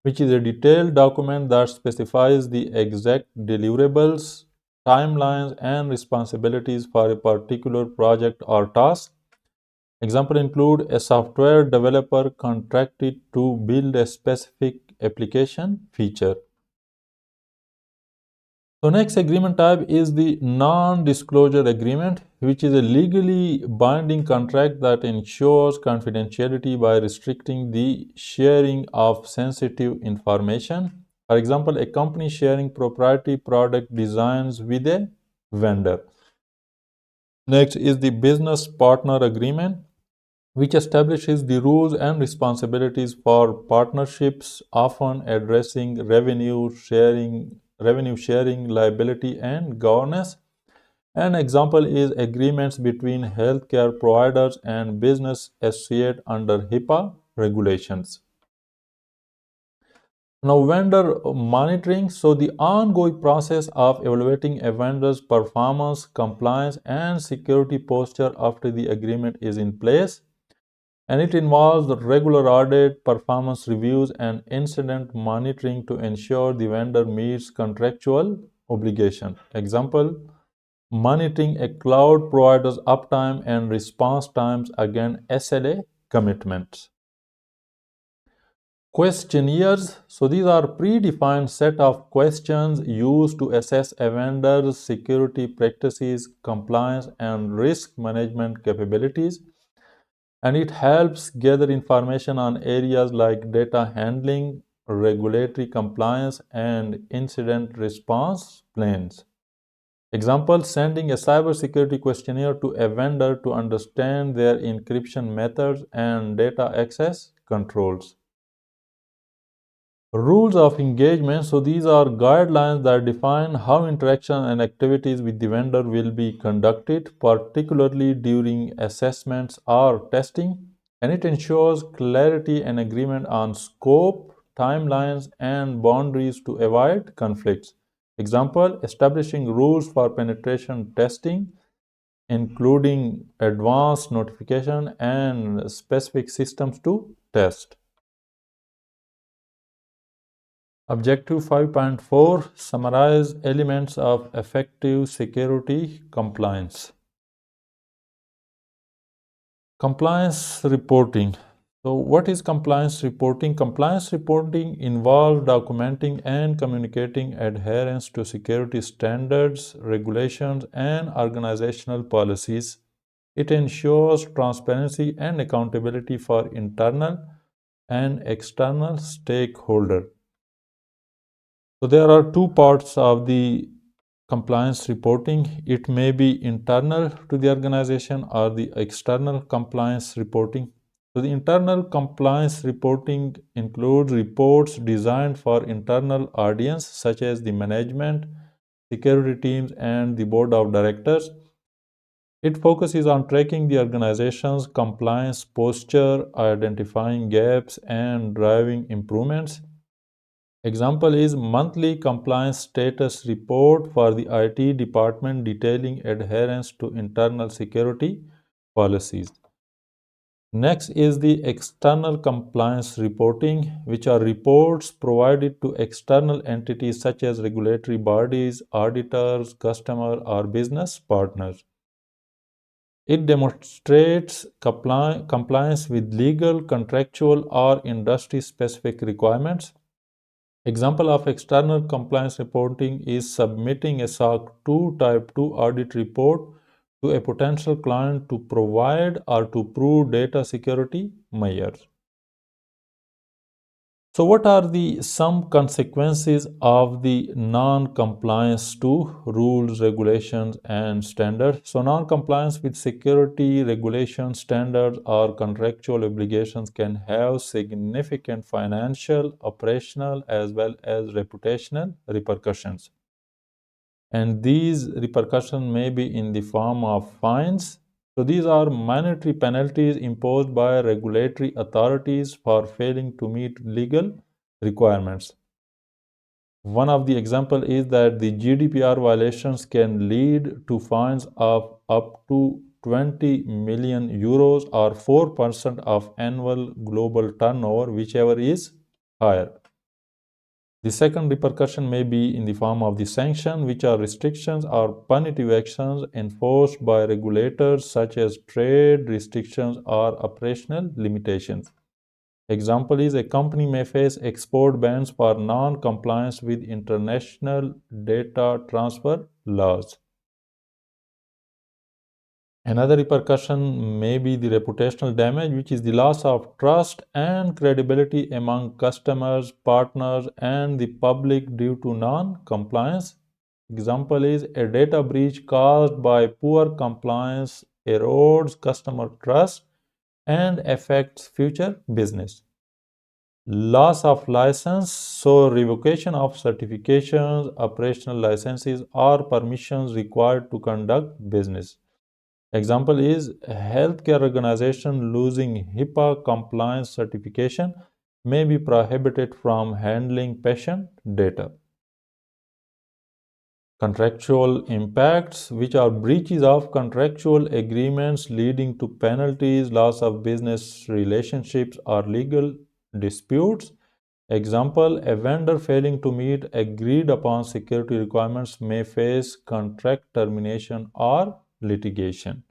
which is a detailed document that specifies the exact deliverables, timelines, and responsibilities for a particular project or task. Example include a software developer contracted to build a specific application feature. So next agreement type is the non-disclosure agreement, which is a legally binding contract that ensures confidentiality by restricting the sharing of sensitive information. For example, a company sharing proprietary product designs with a vendor. Next is the business partner agreement, which establishes the rules and responsibilities for partnerships, often addressing revenue sharing, liability, and governance. An example is agreements between healthcare providers and business associates under HIPAA regulations. Now, vendor monitoring. So, the ongoing process of evaluating a vendor's performance, compliance, and security posture after the agreement is in place, and it involves the regular audit, performance reviews, and incident monitoring to ensure the vendor meets contractual obligation. Example, monitoring a cloud provider's uptime and response times against SLA commitments. Questionnaires. So these are predefined set of questions used to assess a vendor's security practices, compliance, and risk management capabilities. And it helps gather information on areas like data handling, regulatory compliance, and incident response plans. Example, sending a cybersecurity questionnaire to a vendor to understand their encryption methods and data access controls. Rules of engagement. So these are guidelines that define how interaction and activities with the vendor will be conducted, particularly during assessments or testing. And it ensures clarity and agreement on scope, timelines, and boundaries to avoid conflicts. Example, establishing rules for penetration testing, including advanced notification and specific systems to test. Objective 5.4 summarize elements of effective security compliance. Compliance reporting. So, what is compliance reporting? Compliance reporting involves documenting and communicating adherence to security standards, regulations, and organizational policies. It ensures transparency and accountability for internal and external stakeholders. So there are two parts of the compliance reporting. It may be internal to the organization or the external compliance reporting. So the internal compliance reporting includes reports designed for internal audience such as the management, security teams, and the board of directors. It focuses on tracking the organization's compliance posture, identifying gaps, and driving improvements. Example is monthly compliance status report for the IT department detailing adherence to internal security policies. Next is the external compliance reporting, which are reports provided to external entities such as regulatory bodies, auditors, customer, or business partners. It demonstrates compliance with legal, contractual, or industry specific requirements. Example of external compliance reporting is submitting a SOC 2 Type 2 audit report to a potential client to provide or to prove data security measures. So what are the some consequences of the non-compliance to rules, regulations, and standards? So non-compliance with security regulations, standards, or contractual obligations can have significant financial, operational, as well as reputational repercussions. And these repercussions may be in the form of fines. So these are monetary penalties imposed by regulatory authorities for failing to meet legal requirements. One of the example is that the GDPR violations can lead to fines of up to 20 million euros or 4% of annual global turnover, whichever is higher. The second repercussion may be in the form of the sanction, which are restrictions or punitive actions enforced by regulators such as trade restrictions or operational limitations. Example is a company may face export bans for non-compliance with international data transfer laws. Another repercussion may be the reputational damage, which is the loss of trust and credibility among customers, partners, and the public due to non-compliance. Example is a data breach caused by poor compliance erodes customer trust and affects future business. Loss of license, so revocation of certifications, operational licenses, or permissions required to conduct business. Example is a healthcare organization losing HIPAA compliance certification may be prohibited from handling patient data. Contractual impacts, which are breaches of contractual agreements leading to penalties, loss of business relationships, or legal disputes. Example, a vendor failing to meet agreed upon security requirements may face contract termination or litigation.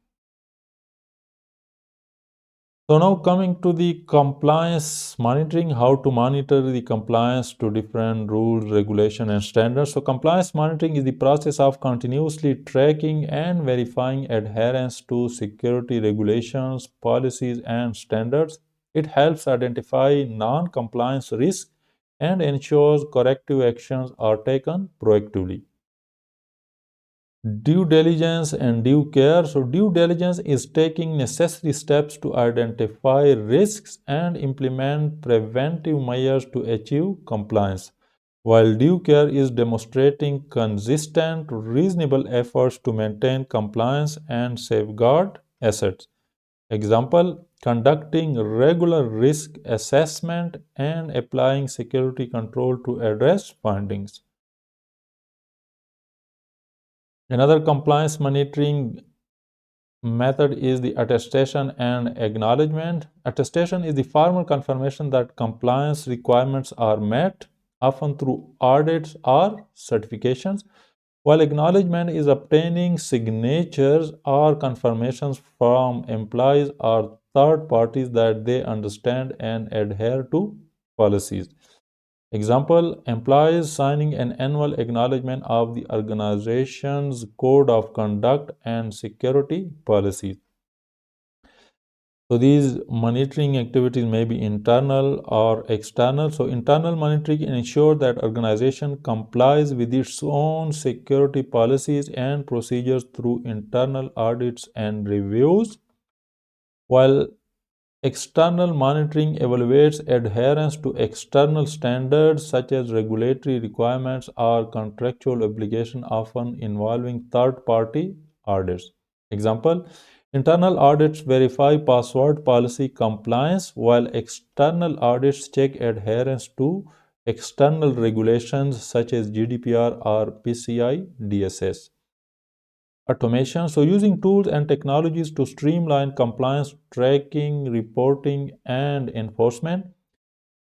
So now coming to the compliance monitoring, how to monitor the compliance to different rules, regulation, and standards. So compliance monitoring is the process of continuously tracking and verifying adherence to security regulations, policies, and standards. It helps identify non-compliance risks and ensures corrective actions are taken proactively. Due diligence and due care. So, due diligence is taking necessary steps to identify risks and implement preventive measures to achieve compliance, while due care is demonstrating consistent, reasonable efforts to maintain compliance and safeguard assets. Example, conducting regular risk assessment and applying security control to address findings. Another compliance monitoring method is the attestation and acknowledgement. Attestation is the formal confirmation that compliance requirements are met, often through audits or certifications, while acknowledgement is obtaining signatures or confirmations from employees or third parties that they understand and adhere to policies. Example, employees signing an annual acknowledgement of the organization's code of conduct and security policies. So these monitoring activities may be internal or external. So internal monitoring ensures that organization complies with its own security policies and procedures through internal audits and reviews, while external monitoring evaluates adherence to external standards such as regulatory requirements or contractual obligations, often involving third-party audits. Example, internal audits verify password policy compliance, while external audits check adherence to external regulations such as GDPR or PCI DSS. Automation. So, using tools and technologies to streamline compliance tracking, reporting, and enforcement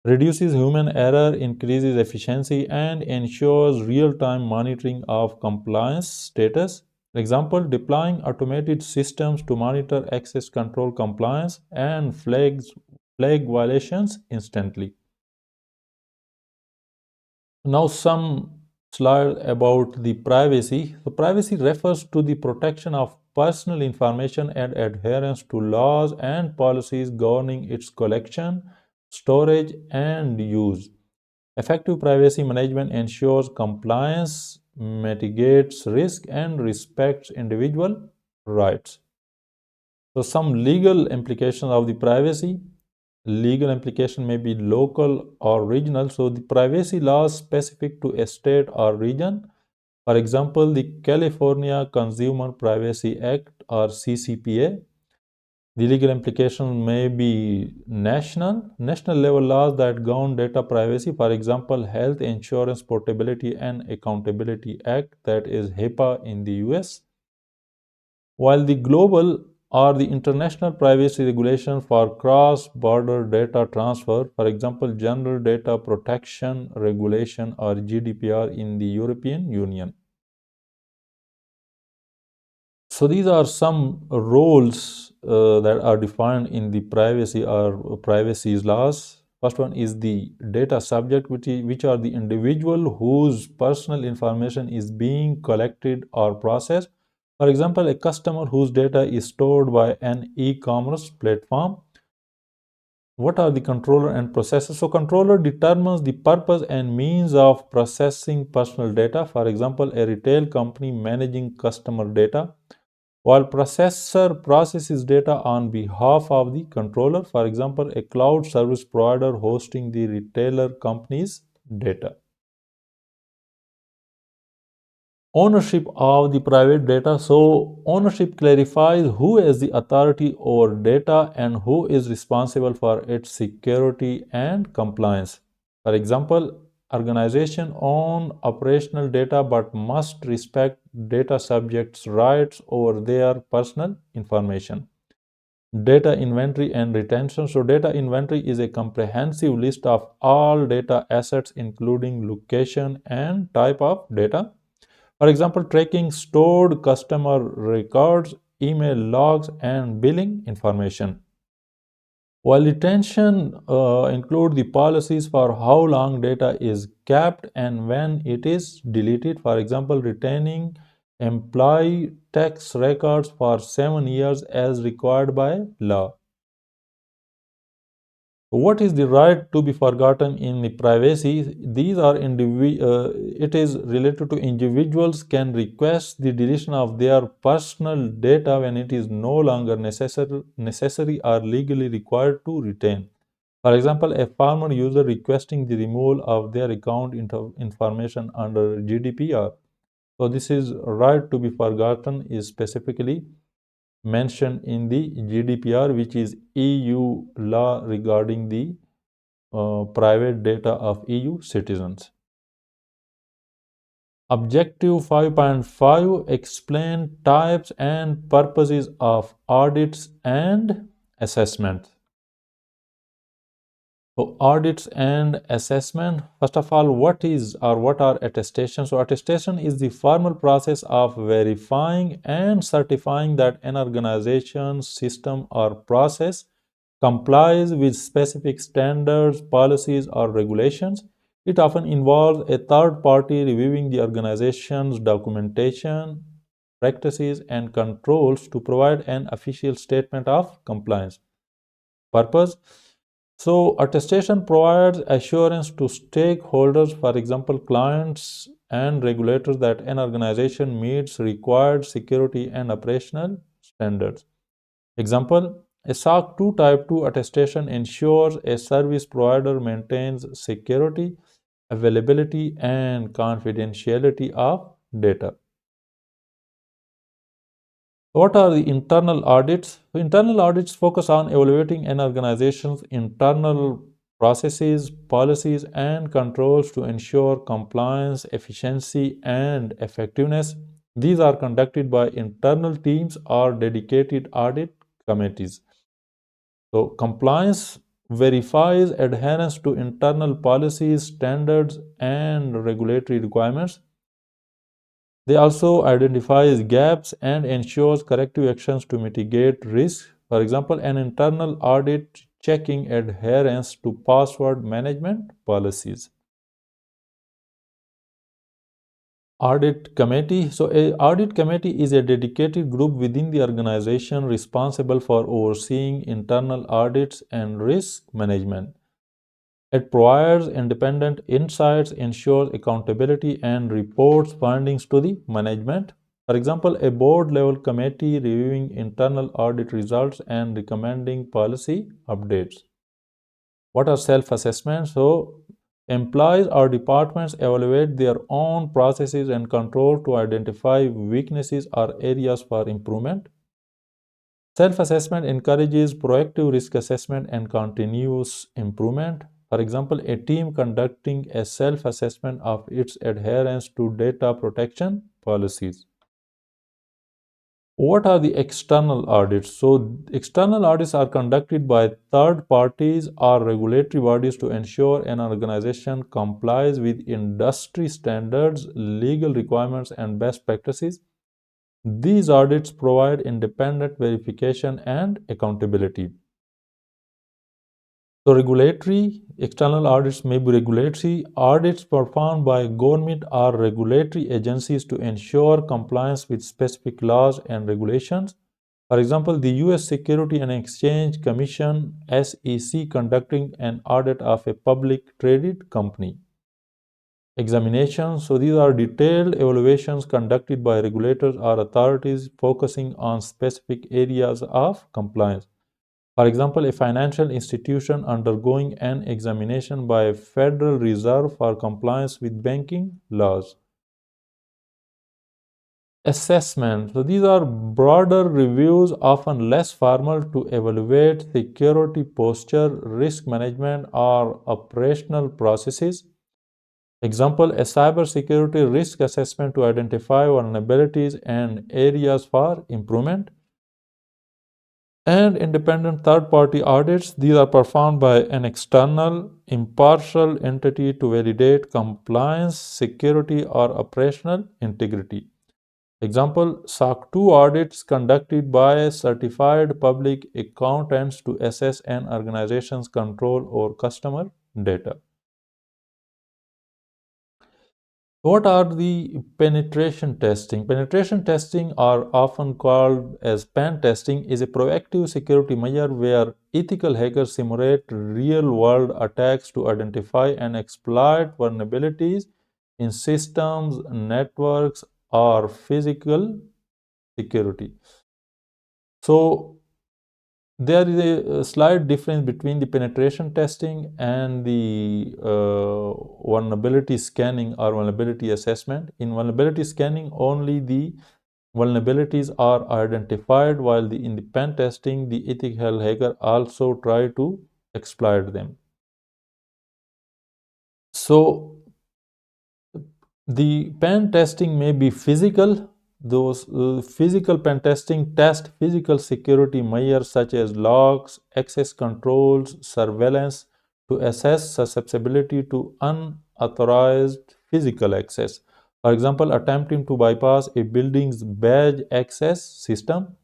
reduces human error, increases efficiency, and ensures real time monitoring of compliance status. Example, deploying automated systems to monitor access control compliance and flag violations instantly. Now, some slide about the privacy. So, privacy refers to the protection of personal information and adherence to laws and policies governing its collection, storage, and use. Effective privacy management ensures compliance, mitigates risk, and respects individual rights. So, some legal implications of the privacy. Legal implication may be local or regional. So, the privacy laws specific to a state or region. For example, the California Consumer Privacy Act or CCPA. The legal implications may be national level laws that govern data privacy. For example, Health Insurance Portability and Accountability Act, that is HIPAA in the US. While the global or the international privacy regulation for cross-border data transfer, for example, General Data Protection Regulation or GDPR in the European Union. So these are some roles that are defined in the privacy or privacy laws. First one is the data subject, which are the individual whose personal information is being collected or processed. For example, a customer whose data is stored by an e-commerce platform. What are the controller and processor? So controller determines the purpose and means of processing personal data. For example, a retail company managing customer data, while processor processes data on behalf of the controller. For example, a cloud service provider hosting the retailer company's data. Ownership of the private data. So, ownership clarifies who has the authority over data and who is responsible for its security and compliance. For example, organization own operational data but must respect data subjects' rights over their personal information. Data inventory and retention. So, data inventory is a comprehensive list of all data assets, including location and type of data. For example, tracking stored customer records, email logs, and billing information. While retention include the policies for how long data is kept and when it is deleted. For example, retaining employee tax records for 7 years as required by law. What is the right to be forgotten in the privacy? These are it is related to individuals can request the deletion of their personal data when it is no longer necessary or legally required to retain. For example, a former user requesting the removal of their account information under GDPR. So this is right to be forgotten is specifically mentioned in the GDPR, which is EU law regarding the private data of EU citizens. Objective 5.5 explain types and purposes of audits and assessment. So audits and assessment. First of all, what are attestations? So attestation is the formal process of verifying and certifying that an organization, system, or process complies with specific standards, policies, or regulations. It often involves a third party reviewing the organization's documentation, practices, and controls to provide an official statement of compliance. Purpose. So, attestation provides assurance to stakeholders, for example, clients and regulators, that an organization meets required security and operational standards. Example, a SOC 2 Type 2 attestation ensures a service provider maintains security, availability, and confidentiality of data. What are the internal audits? Internal audits focus on evaluating an organization's internal processes, policies, and controls to ensure compliance, efficiency, and effectiveness. These are conducted by internal teams or dedicated audit committees. So, compliance verifies adherence to internal policies, standards, and regulatory requirements. They also identifies gaps and ensures corrective actions to mitigate risk. For example, an internal audit checking adherence to password management policies. Audit committee. So, a audit committee is a dedicated group within the organization responsible for overseeing internal audits and risk management. It provides independent insights, ensures accountability, and reports findings to the management. For example, a board level committee reviewing internal audit results and recommending policy updates. What are self assessments? So, employees or departments evaluate their own processes and control to identify weaknesses or areas for improvement. Self assessment encourages proactive risk assessment and continuous improvement. For example, a team conducting a self assessment of its adherence to data protection policies. What are the external audits? So, external audits are conducted by third parties or regulatory bodies to ensure an organization complies with industry standards, legal requirements, and best practices. These audits provide independent verification and accountability. So, regulatory external audits may be regulatory audits performed by government or regulatory agencies to ensure compliance with specific laws and regulations. For example, the US Security and Exchange Commission SEC conducting an audit of a public traded company. Examinations. So, these are detailed evaluations conducted by regulators or authorities focusing on specific areas of compliance. For example, a financial institution undergoing an examination by a Federal Reserve for compliance with banking laws. Assessment. So these are broader reviews, often less formal, to evaluate security posture, risk management, or operational processes. Example, a cybersecurity risk assessment to identify vulnerabilities and areas for improvement. And independent third-party audits. These are performed by an external, impartial entity to validate compliance, security, or operational integrity. Example, SOC 2 audits conducted by certified public accountants to assess an organization's control over customer data. What are the penetration testing? Penetration testing, are often called as pen testing, is a proactive security measure where ethical hackers simulate real-world attacks to identify and exploit vulnerabilities in systems, networks, or physical security. So there is a slight difference between the penetration testing and the vulnerability scanning or vulnerability assessment. In vulnerability scanning, only the vulnerabilities are identified, while in the pen testing, the ethical hacker also try to exploit them. So the pen testing may be physical. Those physical pen testing test physical security measures such as logs, access controls, surveillance to assess susceptibility to unauthorized physical access. For example, attempting to bypass a building's badge access system.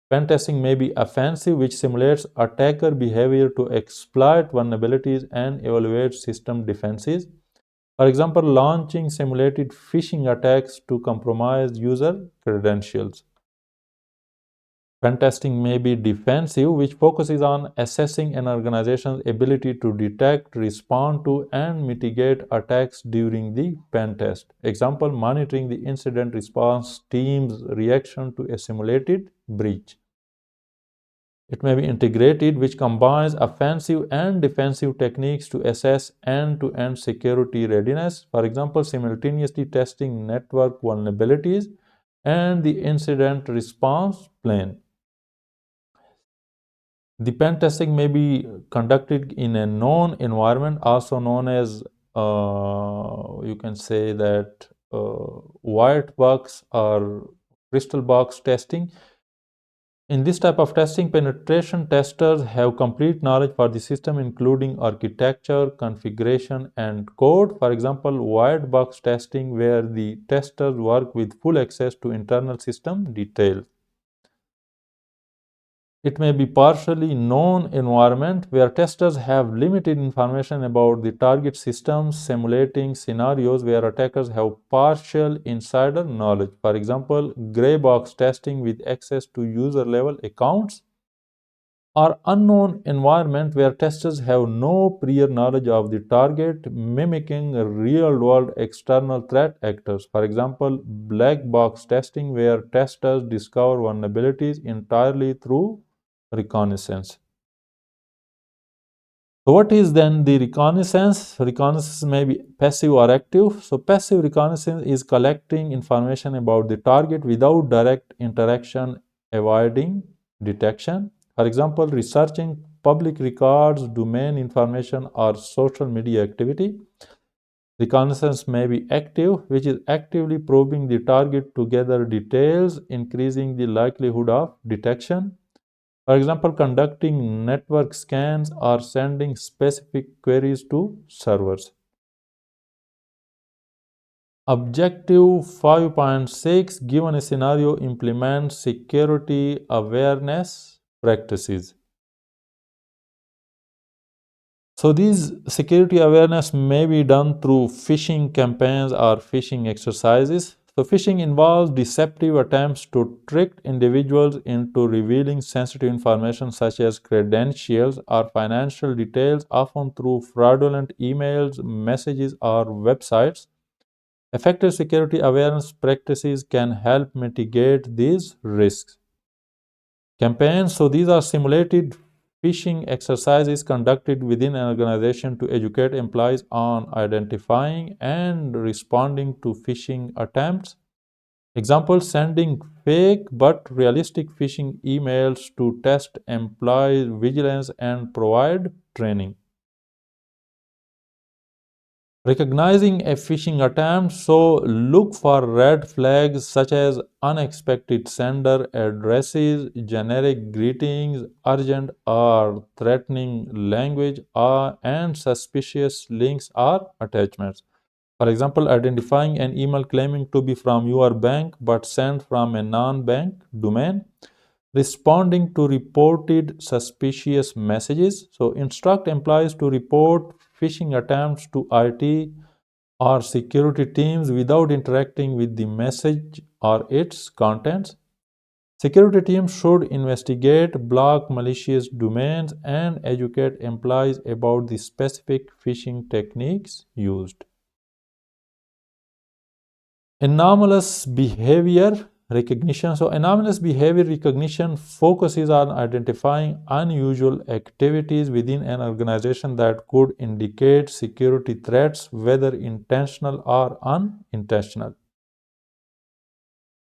Pen testing may be offensive, which simulates attacker behavior to exploit vulnerabilities and evaluate system defenses. For example, launching simulated phishing attacks to compromise user credentials. Pen testing may be defensive, which focuses on assessing an organization's ability to detect, respond to, and mitigate attacks during the pen test. Example, monitoring the incident response team's reaction to a simulated breach. It may be integrated, which combines offensive and defensive techniques to assess end-to-end security readiness. For example, simultaneously testing network vulnerabilities and the incident response plan. The pen testing may be conducted in a known environment, also known as you can say that white box or crystal box testing. In this type of testing, penetration testers have complete knowledge for the system, including architecture, configuration, and code. For example, white box testing, where the testers work with full access to internal system details. It may be partially known environment, where testers have limited information about the target system, simulating scenarios where attackers have partial insider knowledge. For example, gray box testing with access to user level accounts, or unknown environment where testers have no prior knowledge of the target, mimicking real-world external threat actors. For example, black box testing, where testers discover vulnerabilities entirely through reconnaissance. So what is then the reconnaissance? Reconnaissance may be passive or active. So passive reconnaissance is collecting information about the target without direct interaction, avoiding detection. For example, researching public records, domain information, or social media activity. Reconnaissance may be active, which is actively probing the target to gather details, increasing the likelihood of detection. For example, conducting network scans or sending specific queries to servers. Objective 5.6, given a scenario, implement security awareness practices. So these security awareness may be done through phishing campaigns or phishing exercises. So phishing involves deceptive attempts to trick individuals into revealing sensitive information such as credentials or financial details, often through fraudulent emails, messages, or websites. Effective security awareness practices can help mitigate these risks. Campaigns, so these are simulated phishing exercises conducted within an organization to educate employees on identifying and responding to phishing attempts. Example, sending fake but realistic phishing emails to test employee vigilance and provide training. Recognizing a phishing attempt, so look for red flags such as unexpected sender addresses, generic greetings, urgent or threatening language, and suspicious links or attachments. For example, identifying an email claiming to be from your bank but sent from a non-bank domain, responding to reported suspicious messages. So instruct employees to report phishing attempts to IT or security teams without interacting with the message or its contents. Security teams should investigate, block malicious domains, and educate employees about the specific phishing techniques used. Anomalous behavior recognition. So, anomalous behavior recognition focuses on identifying unusual activities within an organization that could indicate security threats, whether intentional or unintentional.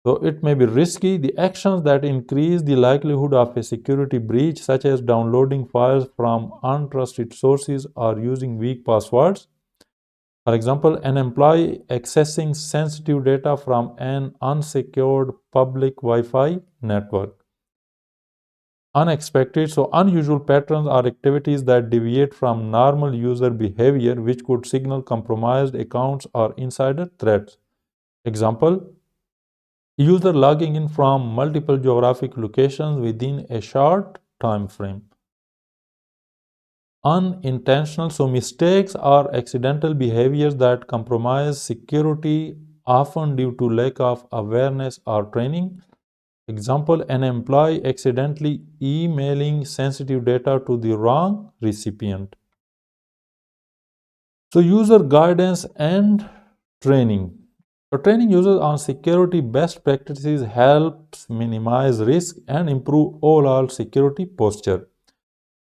So, it may be risky. The actions that increase the likelihood of a security breach, such as downloading files from untrusted sources or using weak passwords. For example, an employee accessing sensitive data from an unsecured public Wi-Fi network. Unexpected, so unusual patterns or activities that deviate from normal user behavior, which could signal compromised accounts or insider threats. Example, user logging in from multiple geographic locations within a short time frame. Unintentional, so mistakes or accidental behaviors that compromise security, often due to lack of awareness or training. Example, an employee accidentally emailing sensitive data to the wrong recipient. So user guidance and training. So training users on security best practices helps minimize risk and improve overall security posture.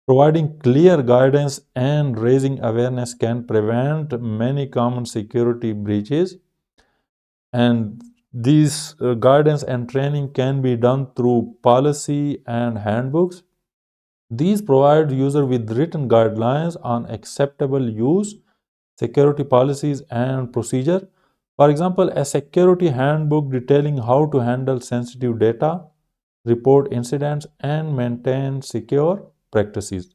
Providing clear guidance and raising awareness can prevent many common security breaches. And these guidance and training can be done through policy and handbooks. These provide user with written guidelines on acceptable use, security policies, and procedure. For example, a security handbook detailing how to handle sensitive data, report incidents, and maintain secure practices.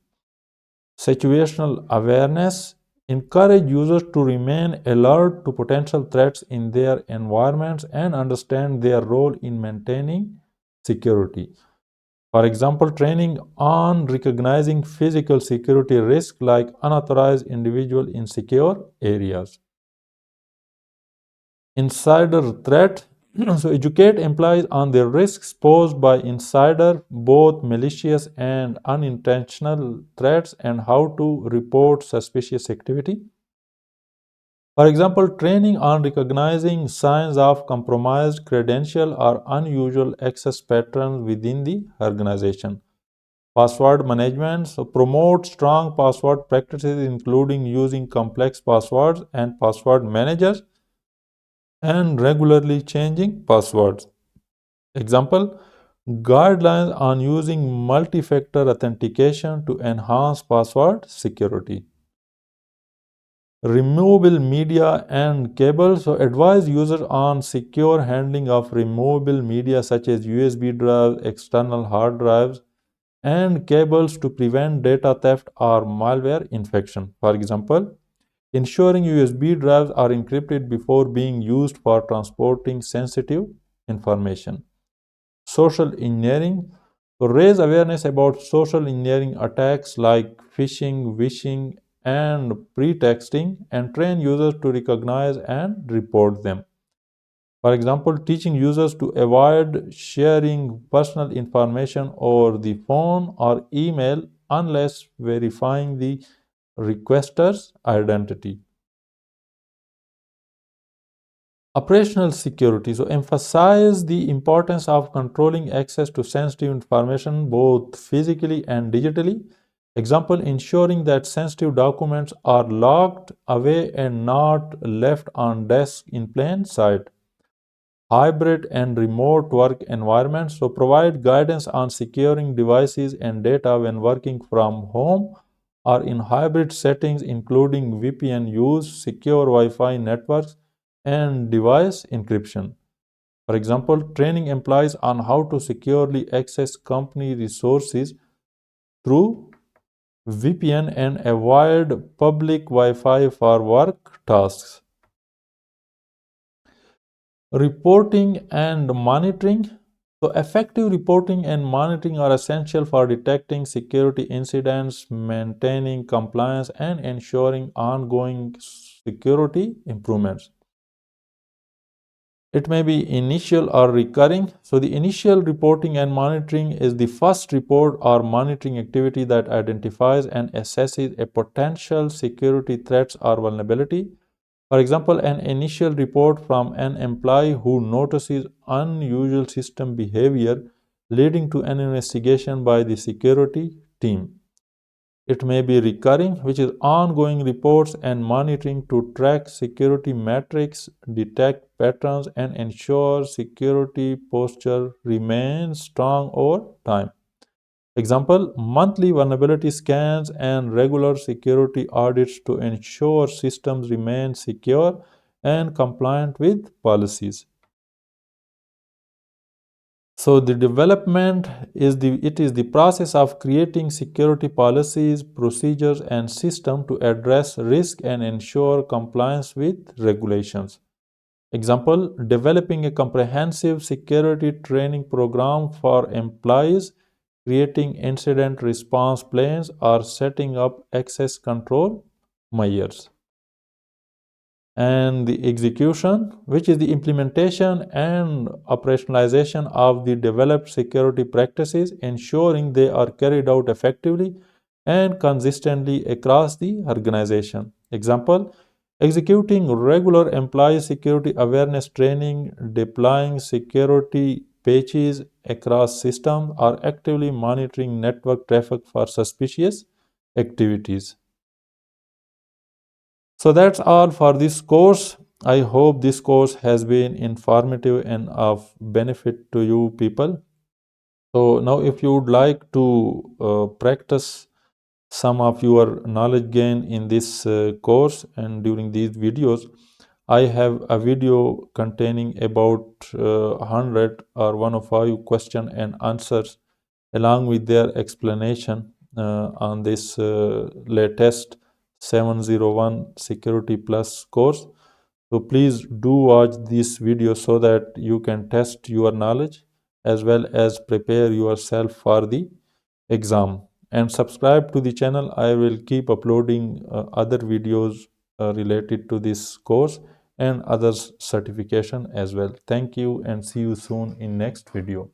Situational awareness encourage users to remain alert to potential threats in their environments and understand their role in maintaining security. For example, training on recognizing physical security risks like unauthorized individuals in secure areas. Insider threat. So educate employees on the risks posed by insider, both malicious and unintentional threats, and how to report suspicious activity. For example, training on recognizing signs of compromised credential or unusual access patterns within the organization. Password management. So promote strong password practices, including using complex passwords and password managers and regularly changing passwords. Example, guidelines on using multi-factor authentication to enhance password security. Removable media and cables. So advise users on secure handling of removable media such as USB drives, external hard drives, and cables to prevent data theft or malware infection. For example, ensuring USB drives are encrypted before being used for transporting sensitive information. Social engineering. Raise awareness about social engineering attacks like phishing, wishing, and pretexting, and train users to recognize and report them. For example, teaching users to avoid sharing personal information over the phone or email unless verifying the requester's identity. Operational security. So emphasize the importance of controlling access to sensitive information both physically and digitally. Example, ensuring that sensitive documents are locked away and not left on desk in plain sight. Hybrid and remote work environments. So provide guidance on securing devices and data when working from home or in hybrid settings, including VPN use, secure Wi-Fi networks, and device encryption. For example, training employees on how to securely access company resources through VPN and avoid public Wi-Fi for work tasks. Reporting and monitoring. So, effective reporting and monitoring are essential for detecting security incidents, maintaining compliance, and ensuring ongoing security improvements. It may be initial or recurring. So, the initial reporting and monitoring is the first report or monitoring activity that identifies and assesses a potential security threats or vulnerability. For example, an initial report from an employee who notices unusual system behavior leading to an investigation by the security team. It may be recurring, which is ongoing reports and monitoring to track security metrics, detect patterns, and ensure security posture remains strong over time. Example, monthly vulnerability scans and regular security audits to ensure systems remain secure and compliant with policies. So the development is the process of creating security policies, procedures, and systems to address risk and ensure compliance with regulations. Example, developing a comprehensive security training program for employees, creating incident response plans, or setting up access control measures. And the execution, which is the implementation and operationalization of the developed security practices, ensuring they are carried out effectively and consistently across the organization. Example, executing regular employee security awareness training, deploying security patches across systems, or actively monitoring network traffic for suspicious activities. So that's all for this course. I hope this course has been informative and of benefit to you people. So now if you would like to practice some of your knowledge gain in this course and during these videos, I have a video containing about 100 or 105 question and answers along with their explanation on this latest 701 Security Plus course. So please do watch this video so that you can test your knowledge as well as prepare yourself for the exam. And subscribe to the channel. I will keep uploading other videos related to this course and others certification as well. Thank you and see you soon in next video.